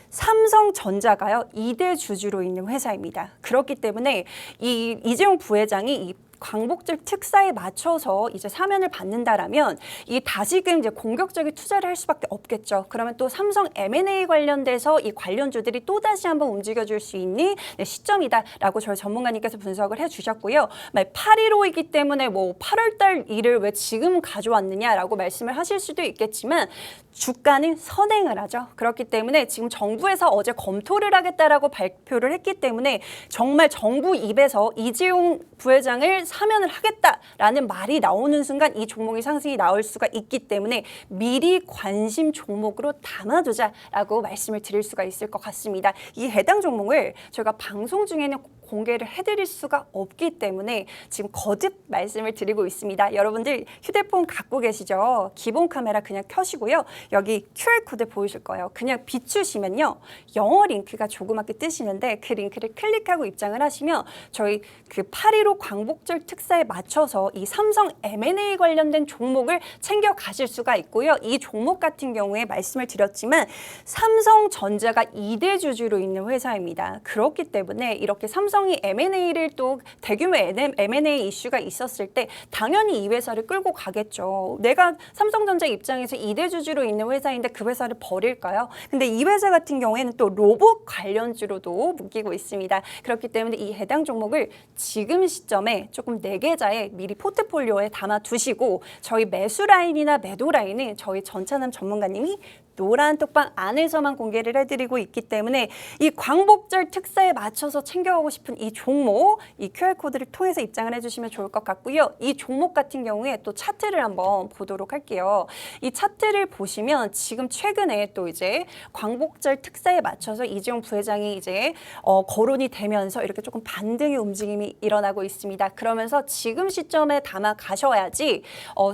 삼성전자가요. 2대 주주로 있는 회사입니다. 그렇기 때문에 이재용 부회장이 이 광복절 특사에 맞춰서 이제 사면을 받는다라면 이 다시금 이제 공격적인 투자를 할 수밖에 없겠죠. 그러면 또 삼성 M&A 관련돼서 이 관련주들이 또 다시 한번 움직여줄 수 있는 시점이다라고 저희 전문가님께서 분석을 해주셨고요. 8.15이기 때문에 뭐 8월달 일을 왜 지금 가져왔느냐라고 말씀을 하실 수도 있겠지만 주가는 선행을 하죠. 그렇기 때문에 지금 정부에서 어제 검토를 하겠다라고 발표를 했기 때문에 정말 정부 입에서 이재용 부회장을 사면을 하겠다라는 말이 나오는 순간 이 종목의 상승이 나올 수가 있기 때문에 미리 관심 종목으로 담아두자라고 말씀을 드릴 수가 있을 것 같습니다. 이 해당 종목을 저희가 방송 중에는 공개를 해드릴 수가 없기 때문에 지금 거듭 말씀을 드리고 있습니다. 여러분들 휴대폰 갖고 계시죠? 기본 카메라 그냥 켜시고요. 여기 QR코드 보이실 거예요. 그냥 비추시면요. 영어 링크가 조그맣게 뜨시는데 그 링크를 클릭하고 입장을 하시면 저희 그 8.15 광복절 특사에 맞춰서 이 삼성 M&A 관련된 종목을 챙겨 가실 수가 있고요. 이 종목 같은 경우에 말씀을 드렸지만 삼성전자가 2대 주주로 있는 회사입니다. 그렇기 때문에 이렇게 삼성이 M&A를 또 대규모 M&A 이슈가 있었을 때 당연히 이 회사를 끌고 가겠죠. 내가 삼성전자 입장에서 2대 주주로 있는 회사인데 그 회사를 버릴까요? 근데 이 회사 같은 경우에는 또 로봇 관련주로도 묶이고 있습니다. 그렇기 때문에 이 해당 종목을 지금 시점에 조금 4계좌에 미리 포트폴리오에 담아 두시고 저희 매수 라인이나 매도 라인은 저희 전찬남 전문가님이 노란 톡방 안에서만 공개를 해드리고 있기 때문에 이 광복절 특사에 맞춰서 챙겨가고 싶은 이 종목, 이 QR코드를 통해서 입장을 해주시면 좋을 것 같고요. 이 종목 같은 경우에 또 차트를 한번 보도록 할게요. 이 차트를 보시면 지금 최근에 또 이제 광복절 특사에 맞춰서 이재용 부회장이 이제 거론이 되면서 이렇게 조금 반등의 움직임이 일어나고 있습니다. 그러면서 지금 시점에 담아 가셔야지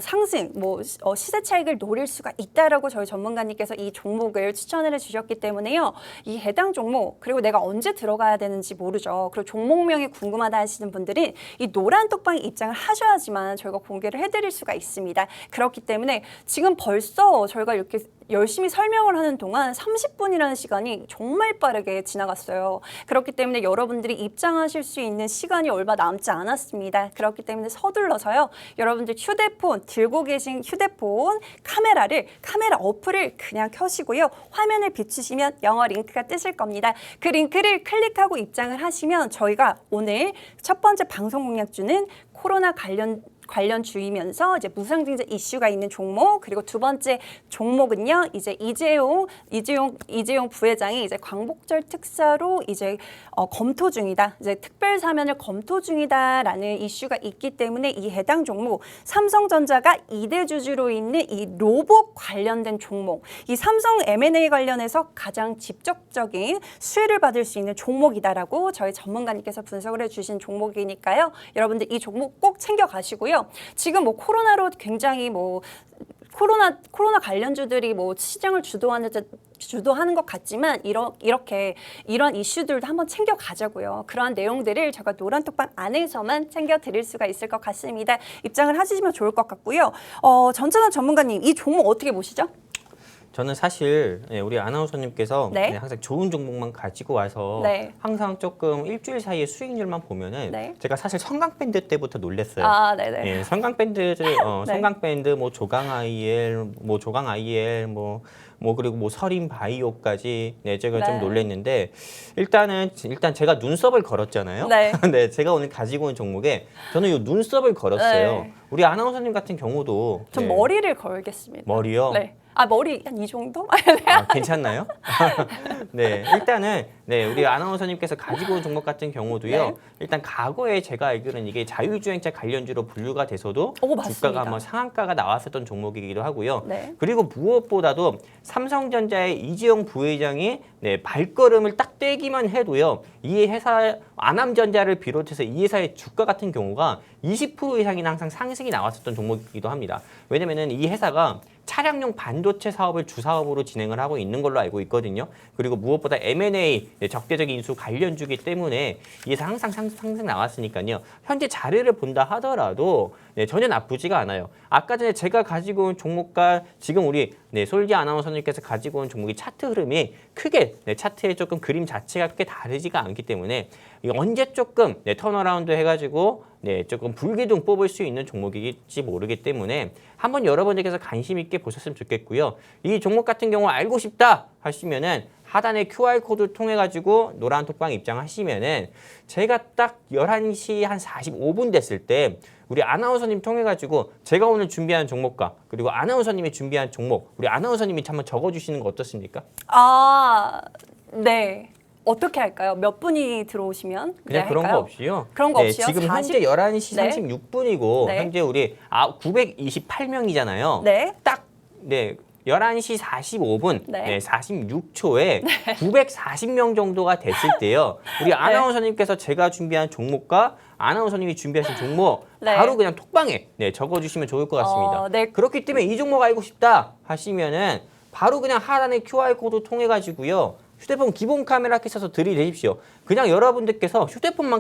상승, 시세 차익을 노릴 수가 있다라고 저희 전문가님께서 이 종목을 추천을 해주셨기 때문에요. 이 해당 종목 그리고 내가 언제 들어가야 되는지 모르죠. 그리고 종목명이 궁금하다 하시는 분들은 이 노란 톡방에 입장을 하셔야지만 저희가 공개를 해드릴 수가 있습니다. 그렇기 때문에 지금 벌써 저희가 이렇게 열심히 설명을 하는 동안 30분이라는 시간이 정말 빠르게 지나갔어요. 그렇기 때문에 여러분들이 입장하실 수 있는 시간이 얼마 남지 않았습니다. 그렇기 때문에 서둘러서요. 여러분들 휴대폰, 들고 계신 휴대폰 카메라 어플을 그냥 켜시고요. 화면을 비추시면 영어 링크가 뜨실 겁니다. 그 링크를 클릭하고 입장을 하시면 저희가 오늘 첫 번째 방송 공략주는 코로나 관련 주이면서 이제 무상증자 이슈가 있는 종목, 그리고 두 번째 종목은요, 이제 이재용 부회장이 이제 광복절 특사로 이제 검토 중이다, 이제 특별 사면을 검토 중이다라는 이슈가 있기 때문에 이 해당 종목, 삼성전자가 2대 주주로 있는 이 로봇 관련된 종목, 이 삼성 M&A 관련해서 가장 직접적인 수혜를 받을 수 있는 종목이다라고 저희 전문가님께서 분석을 해주신 종목이니까요. 여러분들 이 종목 꼭 챙겨가시고요. 지금 뭐 코로나로 굉장히 뭐 코로나 관련주들이 뭐 시장을 주도하는 것 같지만 이런 이슈들도 한번 챙겨가자고요. 그러한 내용들을 제가 노란톡방 안에서만 챙겨드릴 수가 있을 것 같습니다. 입장을 하시면 좋을 것 같고요. 전찬원 전문가님, 이 종목 어떻게 보시죠? 저는 사실 우리 아나운서님께서 네. 항상 좋은 종목만 가지고 와서 네. 항상 조금 일주일 사이에 수익률만 보면은 네. 제가 사실 성강밴드 때부터 놀랐어요. 아, 네네. 예, 성강밴드, 네. 성강밴드, 뭐 조강 IL, 뭐 그리고 뭐 서린 바이오까지 제가 네. 좀 놀랐는데 일단 제가 눈썹을 걸었잖아요. 네. 네, 제가 오늘 가지고 온 종목에 저는 이 눈썹을 걸었어요. 네. 우리 아나운서님 같은 경우도 전 네. 머리를 걸겠습니다. 머리요? 네. 머리 한 이 정도? 아, 괜찮나요? 네, 일단은 우리 아나운서님께서 가지고 온 종목 같은 경우도요. 네. 일단 과거에 제가 알기로는 이게 자율주행차 관련주로 분류가 돼서도 맞습니다. 주가가 한번 상한가가 나왔었던 종목이기도 하고요. 네. 그리고 무엇보다도 삼성전자의 이재용 부회장이 발걸음을 딱 떼기만 해도요. 이 회사 아남전자를 비롯해서 이 회사의 주가 같은 경우가 20% 이상이나 항상 상승이 나왔었던 종목이기도 합니다. 왜냐면은 이 회사가 차량용 반도체 사업을 주사업으로 진행을 하고 있는 걸로 알고 있거든요. 그리고 무엇보다 M&A 적대적인 인수 관련주기 때문에 이에서 항상 상승 나왔으니까요. 현재 자리를 본다 하더라도 전혀 나쁘지가 않아요. 아까 전에 제가 가지고 온 종목과 지금 우리 솔기 아나운서님께서 가지고 온 종목의 차트 흐름이 크게 차트의 조금 그림 자체가 크게 다르지가 않기 때문에 언제 조금 턴어라운드 해가지고 조금 불기둥 뽑을 수 있는 종목일지 모르기 때문에 한번 여러분들께서 관심 있게 보셨으면 좋겠고요. 이 종목 같은 경우 알고 싶다 하시면은 하단에 QR코드 통해 가지고 노란 톡방 입장하시면은 제가 딱 11시 한 45분 됐을 때 우리 아나운서님 통해 가지고 제가 오늘 준비한 종목과 그리고 아나운서님이 준비한 종목 우리 아나운서님이 한번 적어주시는 거 어떻습니까? 네. 어떻게 할까요? 몇 분이 들어오시면 그냥 그런 할까요? 거 없이요. 그런 거 없이요? 지금 40? 현재 11시 네. 36분이고 네. 현재 우리 928명이잖아요. 네. 딱 11시 45분, 네. 46초에 940명 정도가 됐을 때요. 우리 아나운서님께서 제가 준비한 종목과 아나운서님이 준비하신 종목 네. 바로 그냥 톡방에 적어주시면 좋을 것 같습니다. 네. 그렇기 때문에 이 종목 알고 싶다 하시면은 바로 그냥 하단에 QR코드 통해 가지고요. 휴대폰 기본 카메라 켜서 들이대십시오. 그냥 여러분들께서 휴대폰만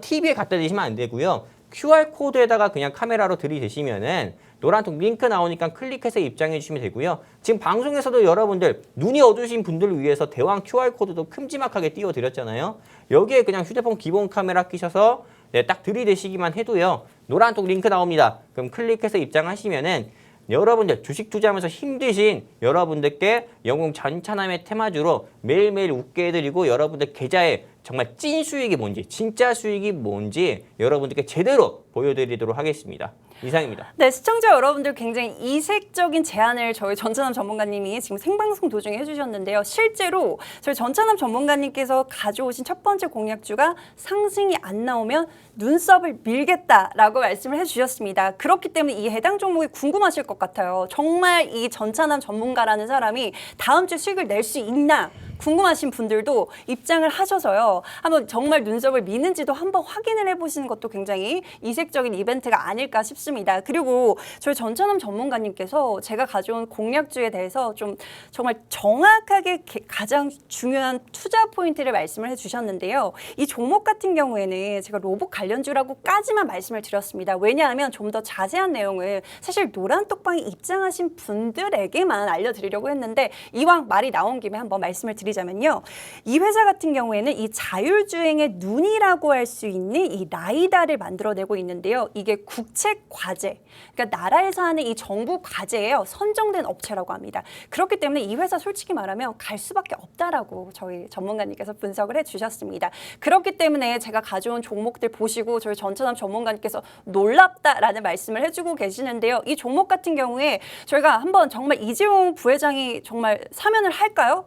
TV에 갖다 대시면 안 되고요. QR코드에다가 그냥 카메라로 들이대시면은 노란톡 링크 나오니까 클릭해서 입장해 주시면 되고요. 지금 방송에서도 여러분들 눈이 어두우신 분들을 위해서 대왕 QR코드도 큼지막하게 띄워드렸잖아요. 여기에 그냥 휴대폰 기본 카메라 끼셔서 딱 들이대시기만 해도요. 노란톡 링크 나옵니다. 그럼 클릭해서 입장하시면은 여러분들 주식 투자하면서 힘드신 여러분들께 영웅 전차남의 테마주로 매일매일 웃게 해드리고 여러분들 계좌에 정말 찐 수익이 뭔지 진짜 수익이 뭔지 여러분들께 제대로 보여드리도록 하겠습니다. 이상입니다. 네, 시청자 여러분들 굉장히 이색적인 제안을 저희 전찬남 전문가님이 지금 생방송 도중에 해주셨는데요. 실제로 저희 전찬남 전문가님께서 가져오신 첫 번째 공약주가 상승이 안 나오면 눈썹을 밀겠다라고 말씀을 해주셨습니다. 그렇기 때문에 이 해당 종목이 궁금하실 것 같아요. 정말 이 전찬남 전문가라는 사람이 다음 주 수익을 낼 수 있나? 궁금하신 분들도 입장을 하셔서요. 한번 정말 눈썹을 미는지도 한번 확인을 해보시는 것도 굉장히 이색적인 이벤트가 아닐까 싶습니다. 그리고 저희 전찬남 전문가님께서 제가 가져온 공약주에 대해서 좀 정말 정확하게 가장 중요한 투자 포인트를 말씀을 해주셨는데요. 이 종목 같은 경우에는 제가 로봇 관련주라고까지만 말씀을 드렸습니다. 왜냐하면 좀 더 자세한 내용을 사실 노란톡방에 입장하신 분들에게만 알려드리려고 했는데 이왕 말이 나온 김에 한번 말씀을 드리겠습니다. 드리자면요. 이 회사 같은 경우에는 이 자율주행의 눈이라고 할 수 있는 이 라이다를 만들어내고 있는데요. 이게 국책 과제, 그러니까 나라에서 하는 이 정부 과제예요. 선정된 업체라고 합니다. 그렇기 때문에 이 회사 솔직히 말하면 갈 수밖에 없다라고 저희 전문가님께서 분석을 해주셨습니다. 그렇기 때문에 제가 가져온 종목들 보시고 저희 전천남 전문가님께서 놀랍다라는 말씀을 해주고 계시는데요. 이 종목 같은 경우에 저희가 한번 정말 이재용 부회장이 정말 사면을 할까요?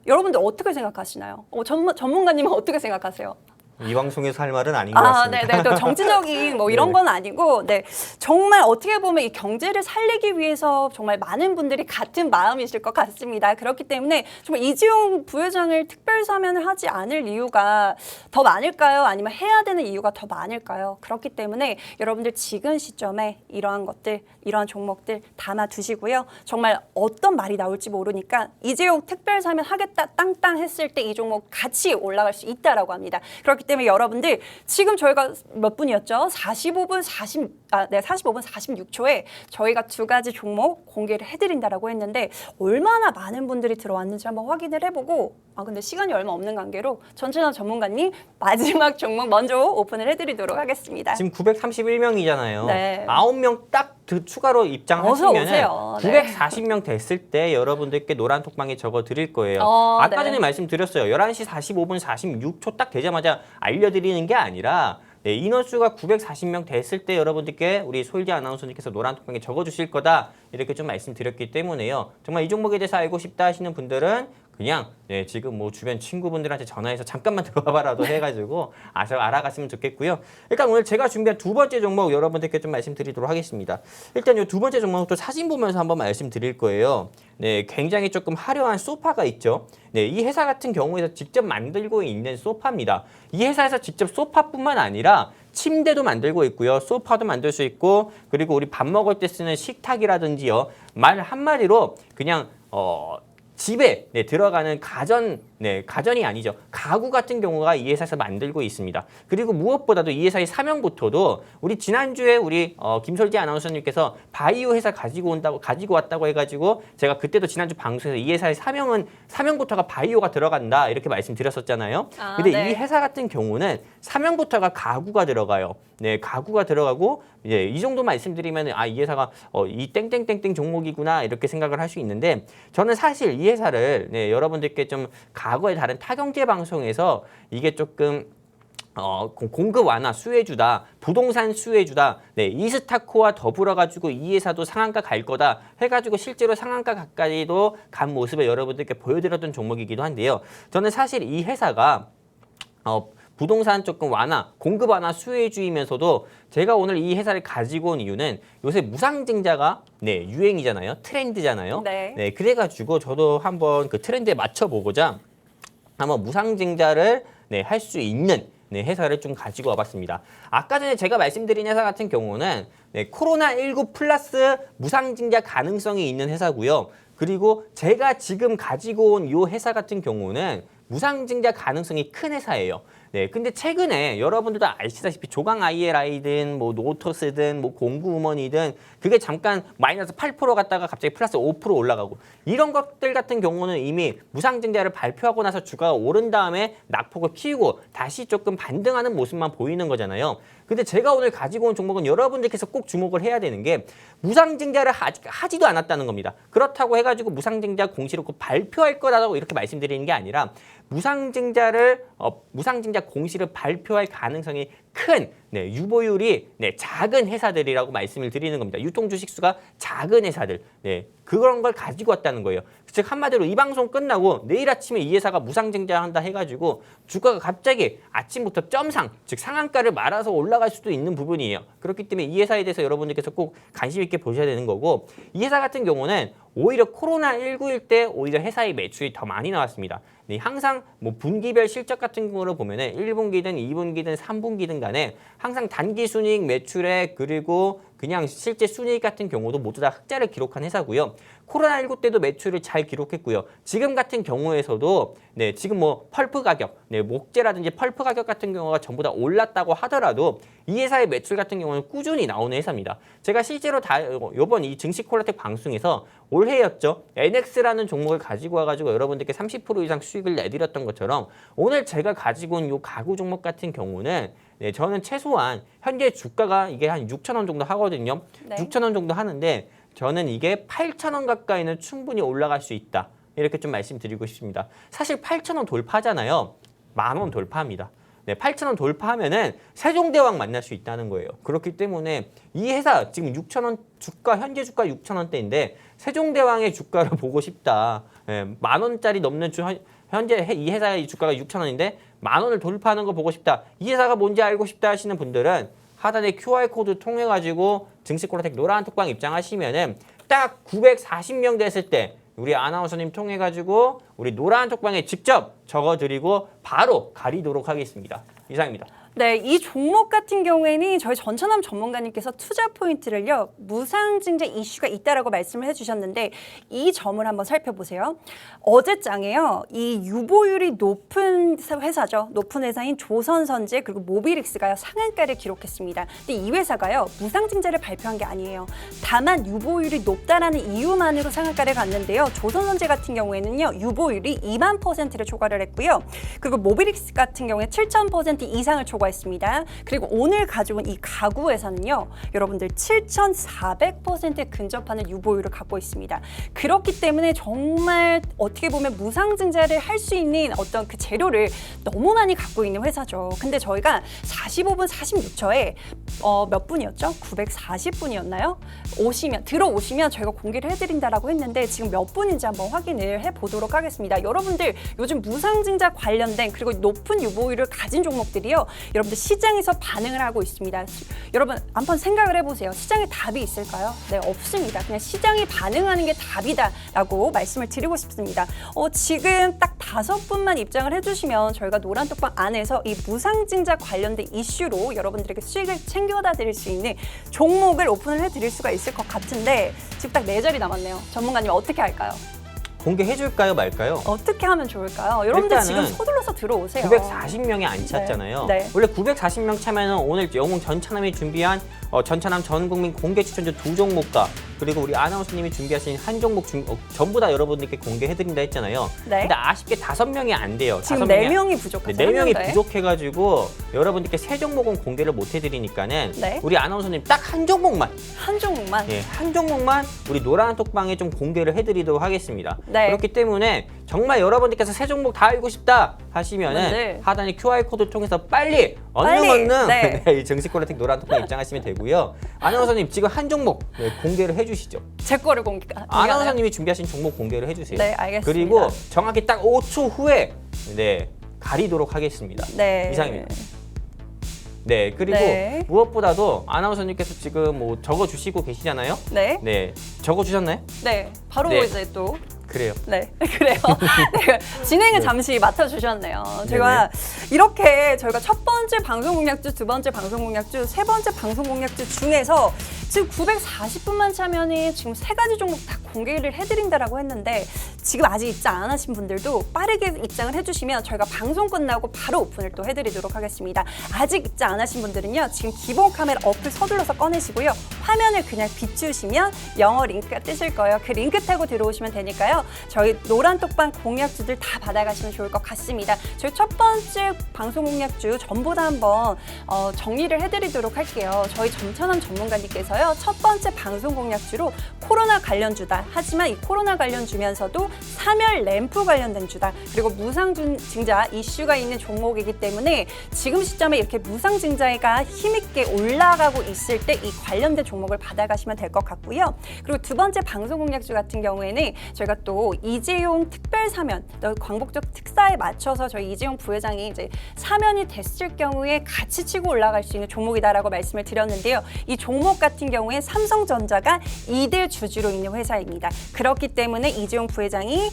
여러분들 어떻게 생각하시나요? 전문가님은 어떻게 생각하세요? 이 방송에서 할 말은 아닌 것 같습니다. 네네. 또 정치적인 뭐 이런 네. 건 아니고, 네. 정말 어떻게 보면 이 경제를 살리기 위해서 정말 많은 분들이 같은 마음이실 것 같습니다. 그렇기 때문에 정말 이재용 부회장을 특별 사면을 하지 않을 이유가 더 많을까요? 아니면 해야 되는 이유가 더 많을까요? 그렇기 때문에 여러분들 지금 시점에 이러한 것들, 이러한 종목들 담아 두시고요. 정말 어떤 말이 나올지 모르니까 이재용 특별 사면 하겠다 땅땅 했을 때 이 종목 같이 올라갈 수 있다라고 합니다. 그렇기 때문에 여러분들 지금 저희가 몇 분이었죠? 45분 46초에 저희가 두 가지 종목 공개를 해드린다라고 했는데 얼마나 많은 분들이 들어왔는지 한번 확인을 해보고 근데 시간이 얼마 없는 관계로 전천남 전문가님 마지막 종목 먼저 오픈을 해드리도록 하겠습니다. 지금 931명이잖아요. 네. 9명 딱 추가로 입장하시면 어서 오세요. 네. 940명 됐을 때 여러분들께 노란 톡방에 적어 드릴 거예요. 아까 네. 전에 말씀드렸어요. 11시 45분 46초 딱 되자마자 알려드리는 게 아니라 인원수가 940명 됐을 때 여러분들께 우리 소일지 아나운서님께서 노란 톡방에 적어주실 거다 이렇게 좀 말씀드렸기 때문에요. 정말 이 종목에 대해서 알고 싶다 하시는 분들은 그냥 지금 뭐 주변 친구분들한테 전화해서 잠깐만 들어와봐라도 해가지고 알아갔으면 좋겠고요. 일단 오늘 제가 준비한 두 번째 종목 여러분들께 좀 말씀드리도록 하겠습니다. 일단 이 두 번째 종목도 사진 보면서 한번 말씀드릴 거예요. 굉장히 조금 화려한 소파가 있죠. 이 회사 같은 경우에서 직접 만들고 있는 소파입니다. 이 회사에서 직접 소파뿐만 아니라 침대도 만들고 있고요. 소파도 만들 수 있고 그리고 우리 밥 먹을 때 쓰는 식탁이라든지요. 말 한마디로 그냥 집에 들어가는 가전이 아니죠. 가구 같은 경우가 이 회사에서 만들고 있습니다. 그리고 무엇보다도 이 회사의 사명부터도 우리 지난주에 우리 김솔지 아나운서님께서 바이오 회사 가지고 왔다고 해가지고 제가 그때도 지난주 방송에서 이 회사의 사명부터가 바이오가 들어간다 이렇게 말씀드렸었잖아요. 근데 이 회사 같은 경우는 사명부터가 가구가 들어가요. 가구가 들어가고 이 정도 말씀드리면 이 회사가 이 땡땡땡땡 종목이구나 이렇게 생각을 할 수 있는데 저는 사실 이 회사를 여러분들께 좀 과거에 다른 타경제 방송에서 이게 조금 공급 완화 수혜주다, 부동산 수혜주다, 이스타코와 더불어 가지고 이 회사도 상한가 갈 거다 해가지고 실제로 상한가 가까이도 간 모습을 여러분들께 보여드렸던 종목이기도 한데요. 저는 사실 이 회사가 부동산 조금 완화, 공급 완화 수혜주이면서도 제가 오늘 이 회사를 가지고 온 이유는 요새 무상증자가 유행이잖아요. 트렌드잖아요. 그래가지고 저도 한번 그 트렌드에 맞춰보고자 한번 무상증자를 할 수 있는 회사를 좀 가지고 와봤습니다. 아까 전에 제가 말씀드린 회사 같은 경우는 코로나19 플러스 무상증자 가능성이 있는 회사고요. 그리고 제가 지금 가지고 온 이 회사 같은 경우는 무상증자 가능성이 큰 회사예요. 근데 최근에 여러분들도 아시다시피 조강 ILI든 뭐 노터스든 뭐 공구음원이든 그게 잠깐 마이너스 8% 갔다가 갑자기 플러스 5% 올라가고 이런 것들 같은 경우는 이미 무상증자를 발표하고 나서 주가가 오른 다음에 낙폭을 키우고 다시 조금 반등하는 모습만 보이는 거잖아요. 근데 제가 오늘 가지고 온 종목은 여러분들께서 꼭 주목을 해야 되는 게 무상증자를 하지도 않았다는 겁니다. 그렇다고 해가지고 무상증자 공시를 꼭 발표할 거라고 이렇게 말씀드리는 게 아니라 무상증자 공시를 발표할 가능성이 큰 유보율이 작은 회사들이라고 말씀을 드리는 겁니다. 유통주식수가 작은 회사들 그런 걸 가지고 왔다는 거예요. 즉 한마디로 이 방송 끝나고 내일 아침에 이 회사가 무상증자한다 해가지고 주가가 갑자기 아침부터 점상 즉 상한가를 말아서 올라갈 수도 있는 부분이에요. 그렇기 때문에 이 회사에 대해서 여러분들께서 꼭 관심 있게 보셔야 되는 거고 이 회사 같은 경우는 오히려 코로나19일 때 오히려 회사의 매출이 더 많이 나왔습니다. 항상 뭐 분기별 실적 같은 거로 보면은 1분기든 2분기든 3분기든 간에 항상 단기 순이익 매출액 그리고 그냥 실제 순이익 같은 경우도 모두 다 흑자를 기록한 회사고요. 코로나19 때도 매출을 잘 기록했고요. 지금 같은 경우에서도 네, 지금 뭐 펄프 가격, 네, 목재라든지 펄프 가격 같은 경우가 전부 다 올랐다고 하더라도 이 회사의 매출 같은 경우는 꾸준히 나오는 회사입니다. 제가 실제로 이번 이 증시 콜라텍 방송에서 올해였죠. NX라는 종목을 가지고 와가지고 여러분들께 30% 이상 수익을 내드렸던 것처럼 오늘 제가 가지고 온 이 가구 종목 같은 경우는 네, 저는 최소한 현재 주가가 이게 한 6,000원 정도 하거든요. 네. 6,000원 정도 하는데 저는 이게 8,000원 가까이는 충분히 올라갈 수 있다. 이렇게 좀 말씀드리고 싶습니다. 사실 8,000원 돌파잖아요. 10,000원 돌파합니다. 네, 8,000원 돌파하면은 세종대왕 만날 수 있다는 거예요. 그렇기 때문에 이 회사 지금 6,000원 주가 현재 주가 6,000원대인데 세종대왕의 주가를 보고 싶다. 네, 10,000원짜리 넘는 현재 이 회사의 주가가 6,000원인데 10,000원을 돌파하는 거 보고 싶다. 이 회사가 뭔지 알고 싶다 하시는 분들은 하단에 QR코드 통해 가지고 증시콜라텍 노란 톡방 입장하시면은 딱 940명 됐을 때 우리 아나운서님 통해 가지고 우리 노란 톡방에 직접 적어드리고 바로 가리도록 하겠습니다. 이상입니다. 네, 이 종목 같은 경우에는 저희 전천남 전문가님께서 투자 포인트를요, 무상증자 이슈가 있다라고 말씀을 해주셨는데 이 점을 한번 살펴보세요. 어제장에요, 이 유보율이 높은 회사죠. 높은 회사인 조선선제 그리고 모비릭스가요 상한가를 기록했습니다. 근데 이 회사가요 무상증자를 발표한 게 아니에요. 다만 유보율이 높다라는 이유만으로 상한가를 갔는데요. 조선선제 같은 경우에는요 유보율이 20,000%를 초과를 했고요. 그리고 모비릭스 같은 경우에 7,000% 이상을 초과했습니다. 그리고 오늘 가지고 온 이 가구 회사는요, 여러분들 7,400%에 근접하는 유보율을 갖고 있습니다. 그렇기 때문에 정말 어떻게 보면 무상증자를 할 수 있는 어떤 그 재료를 너무 많이 갖고 있는 회사죠. 근데 저희가 45분 46초에 몇 분이었죠? 940분이었나요? 들어오시면 저희가 공개를 해드린다라고 했는데 지금 몇 분인지 한번 확인을 해보도록 하겠습니다. 여러분들 요즘 무상증자 관련된 그리고 높은 유보율을 가진 종목들이요, 여러분들 시장에서 반응을 하고 있습니다. 여러분 한번 생각을 해보세요. 시장에 답이 있을까요? 네, 없습니다. 그냥 시장이 반응하는 게 답이다라고 말씀을 드리고 싶습니다. 지금 딱 5분만 입장을 해주시면 저희가 노란톡방 안에서 이 무상증자 관련된 이슈로 여러분들에게 수익을 챙겨다 드릴 수 있는 종목을 오픈을 해드릴 수가 있을 것 같은데 지금 딱 4자리 남았네요. 전문가님 어떻게 할까요? 공개해줄까요 말까요? 어떻게 하면 좋을까요? 여러분들 일단은 지금 서둘러서 들어오세요. 940명이 안 찼잖아요. 네. 원래 940명 차면은 오늘 영웅 전차남이 준비한 전차남 전국민 공개 추천주 2종목과 그리고 우리 아나운서님이 준비하신 한 종목 전부 다 여러분들께 공개해드린다 했잖아요. 네. 근데 아쉽게 5명이 안 돼요. 지금 5명이 4명이 부족하죠. 네, 4명이 네. 부족해가지고 여러분들께 3종목은 공개를 못 해드리니까는 네. 우리 아나운서님 딱 한 종목만 한 종목만. 예, 한 종목만 우리 노란 톡방에 좀 공개를 해드리도록 하겠습니다. 네. 그렇기 때문에 정말 여러분들께서 3종목 다 알고 싶다 하시면은 네. 하단에 QR코드 통해서 빨리 얼른 네. 이 증시콜라텍 노란 톡방 입장하시면 되고요. 아나운서님 지금 한 종목 공개를 해주시죠. 제 거를 아나운서님이 준비하신 종목 공개를 해주세요. 네, 알겠습니다. 그리고 정확히 딱 5초 후에 가리도록 하겠습니다. 네. 이상입니다. 네, 그리고 네. 무엇보다도 아나운서님께서 지금 뭐 적어주시고 계시잖아요. 네. 네, 적어주셨나요? 네. 바로 네. 이제 또 그래요. 네, 그래요. 네, 진행을 네. 잠시 맡아주셨네요. 제가 이렇게 저희가 첫 번째 방송 공략주, 두 번째 방송 공략주, 세 번째 방송 공략주 중에서 지금 940분만 차면은 지금 3가지 종목 다 공개를 해드린다라고 했는데 지금 아직 입장 안 하신 분들도 빠르게 입장을 해주시면 저희가 방송 끝나고 바로 오픈을 또 해드리도록 하겠습니다. 아직 입장 안 하신 분들은요, 지금 기본 카메라 어플 서둘러서 꺼내시고요, 화면을 그냥 비추시면 영어 링크가 뜨실 거예요. 그 링크 타고 들어오시면 되니까요. 저희 노란 톡방 공략주들 다 받아가시면 좋을 것 같습니다. 저희 첫 번째 방송 공략주 전부 다 한번 정리를 해드리도록 할게요. 저희 전천남 전문가님께서요, 첫 번째 방송 공략주로 코로나 관련주다. 하지만 이 코로나 관련주면서도 사멸 램프 관련된 주다. 그리고 무상증자 이슈가 있는 종목이기 때문에 지금 시점에 이렇게 무상증자가 힘있게 올라가고 있을 때 이 관련된 종목을 받아가시면 될 것 같고요. 그리고 두 번째 방송 공략주 같은 경우에는 저희가 또 이재용 특별 사면, 광복절 특사에 맞춰서 저희 이재용 부회장이 이제 사면이 됐을 경우에 같이 치고 올라갈 수 있는 종목이다라고 말씀을 드렸는데요. 이 종목 같은 경우에 삼성전자가 2대 주주로 있는 회사입니다. 그렇기 때문에 이재용 부회장이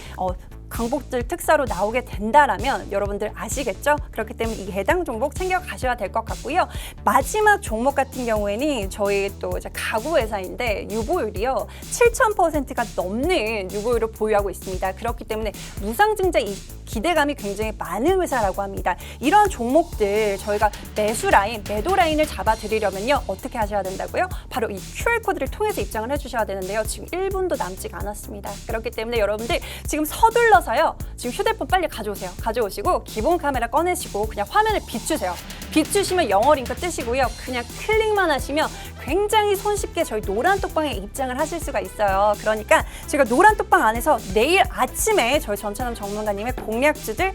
강복들 특사로 나오게 된다라면 여러분들 아시겠죠? 그렇기 때문에 이 해당 종목 챙겨 가셔야 될 것 같고요. 마지막 종목 같은 경우에는 저희 또 이제 가구 회사인데 유보율이요 7,000%가 넘는 유보율을 보유하고 있습니다. 그렇기 때문에 무상증자 이 기대감이 굉장히 많은 회사라고 합니다. 이런 종목들 저희가 매수 라인, 매도 라인을 잡아드리려면요 어떻게 하셔야 된다고요? 바로 이 QR코드를 통해서 입장을 해주셔야 되는데요. 지금 1분도 남지가 않았습니다. 그렇기 때문에 여러분들 지금 서둘러서요. 지금 휴대폰 빨리 가져오세요. 가져오시고 기본 카메라 꺼내시고 그냥 화면을 비추세요. 비추시면 영어 링크 뜨시고요. 그냥 클릭만 하시면 굉장히 손쉽게 저희 노란 톡방에 입장을 하실 수가 있어요. 그러니까 제가 노란 톡방 안에서 내일 아침에 저희 전찬남 전문가님의 공략주들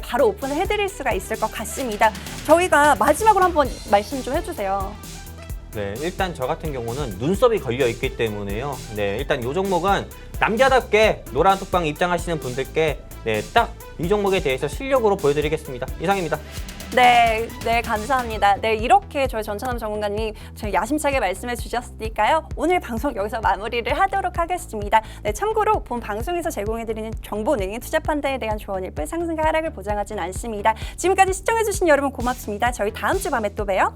바로 오픈을 해드릴 수가 있을 것 같습니다. 저희가 마지막으로 한번 말씀 좀 해주세요. 네, 일단 저 같은 경우는 눈썹이 걸려 있기 때문에요. 네, 일단 이 종목은 남자답게 노란 톡방 입장하시는 분들께 네, 딱 이 종목에 대해서 실력으로 보여드리겠습니다. 이상입니다. 네, 감사합니다. 네, 이렇게 저희 전찬남 전문가님 저희 야심차게 말씀해 주셨으니까요. 오늘 방송 여기서 마무리를 하도록 하겠습니다. 네, 참고로 본 방송에서 제공해드리는 정보는 투자 판단에 대한 조언일 뿐 상승과 하락을 보장하진 않습니다. 지금까지 시청해주신 여러분 고맙습니다. 저희 다음 주 밤에 또 봬요.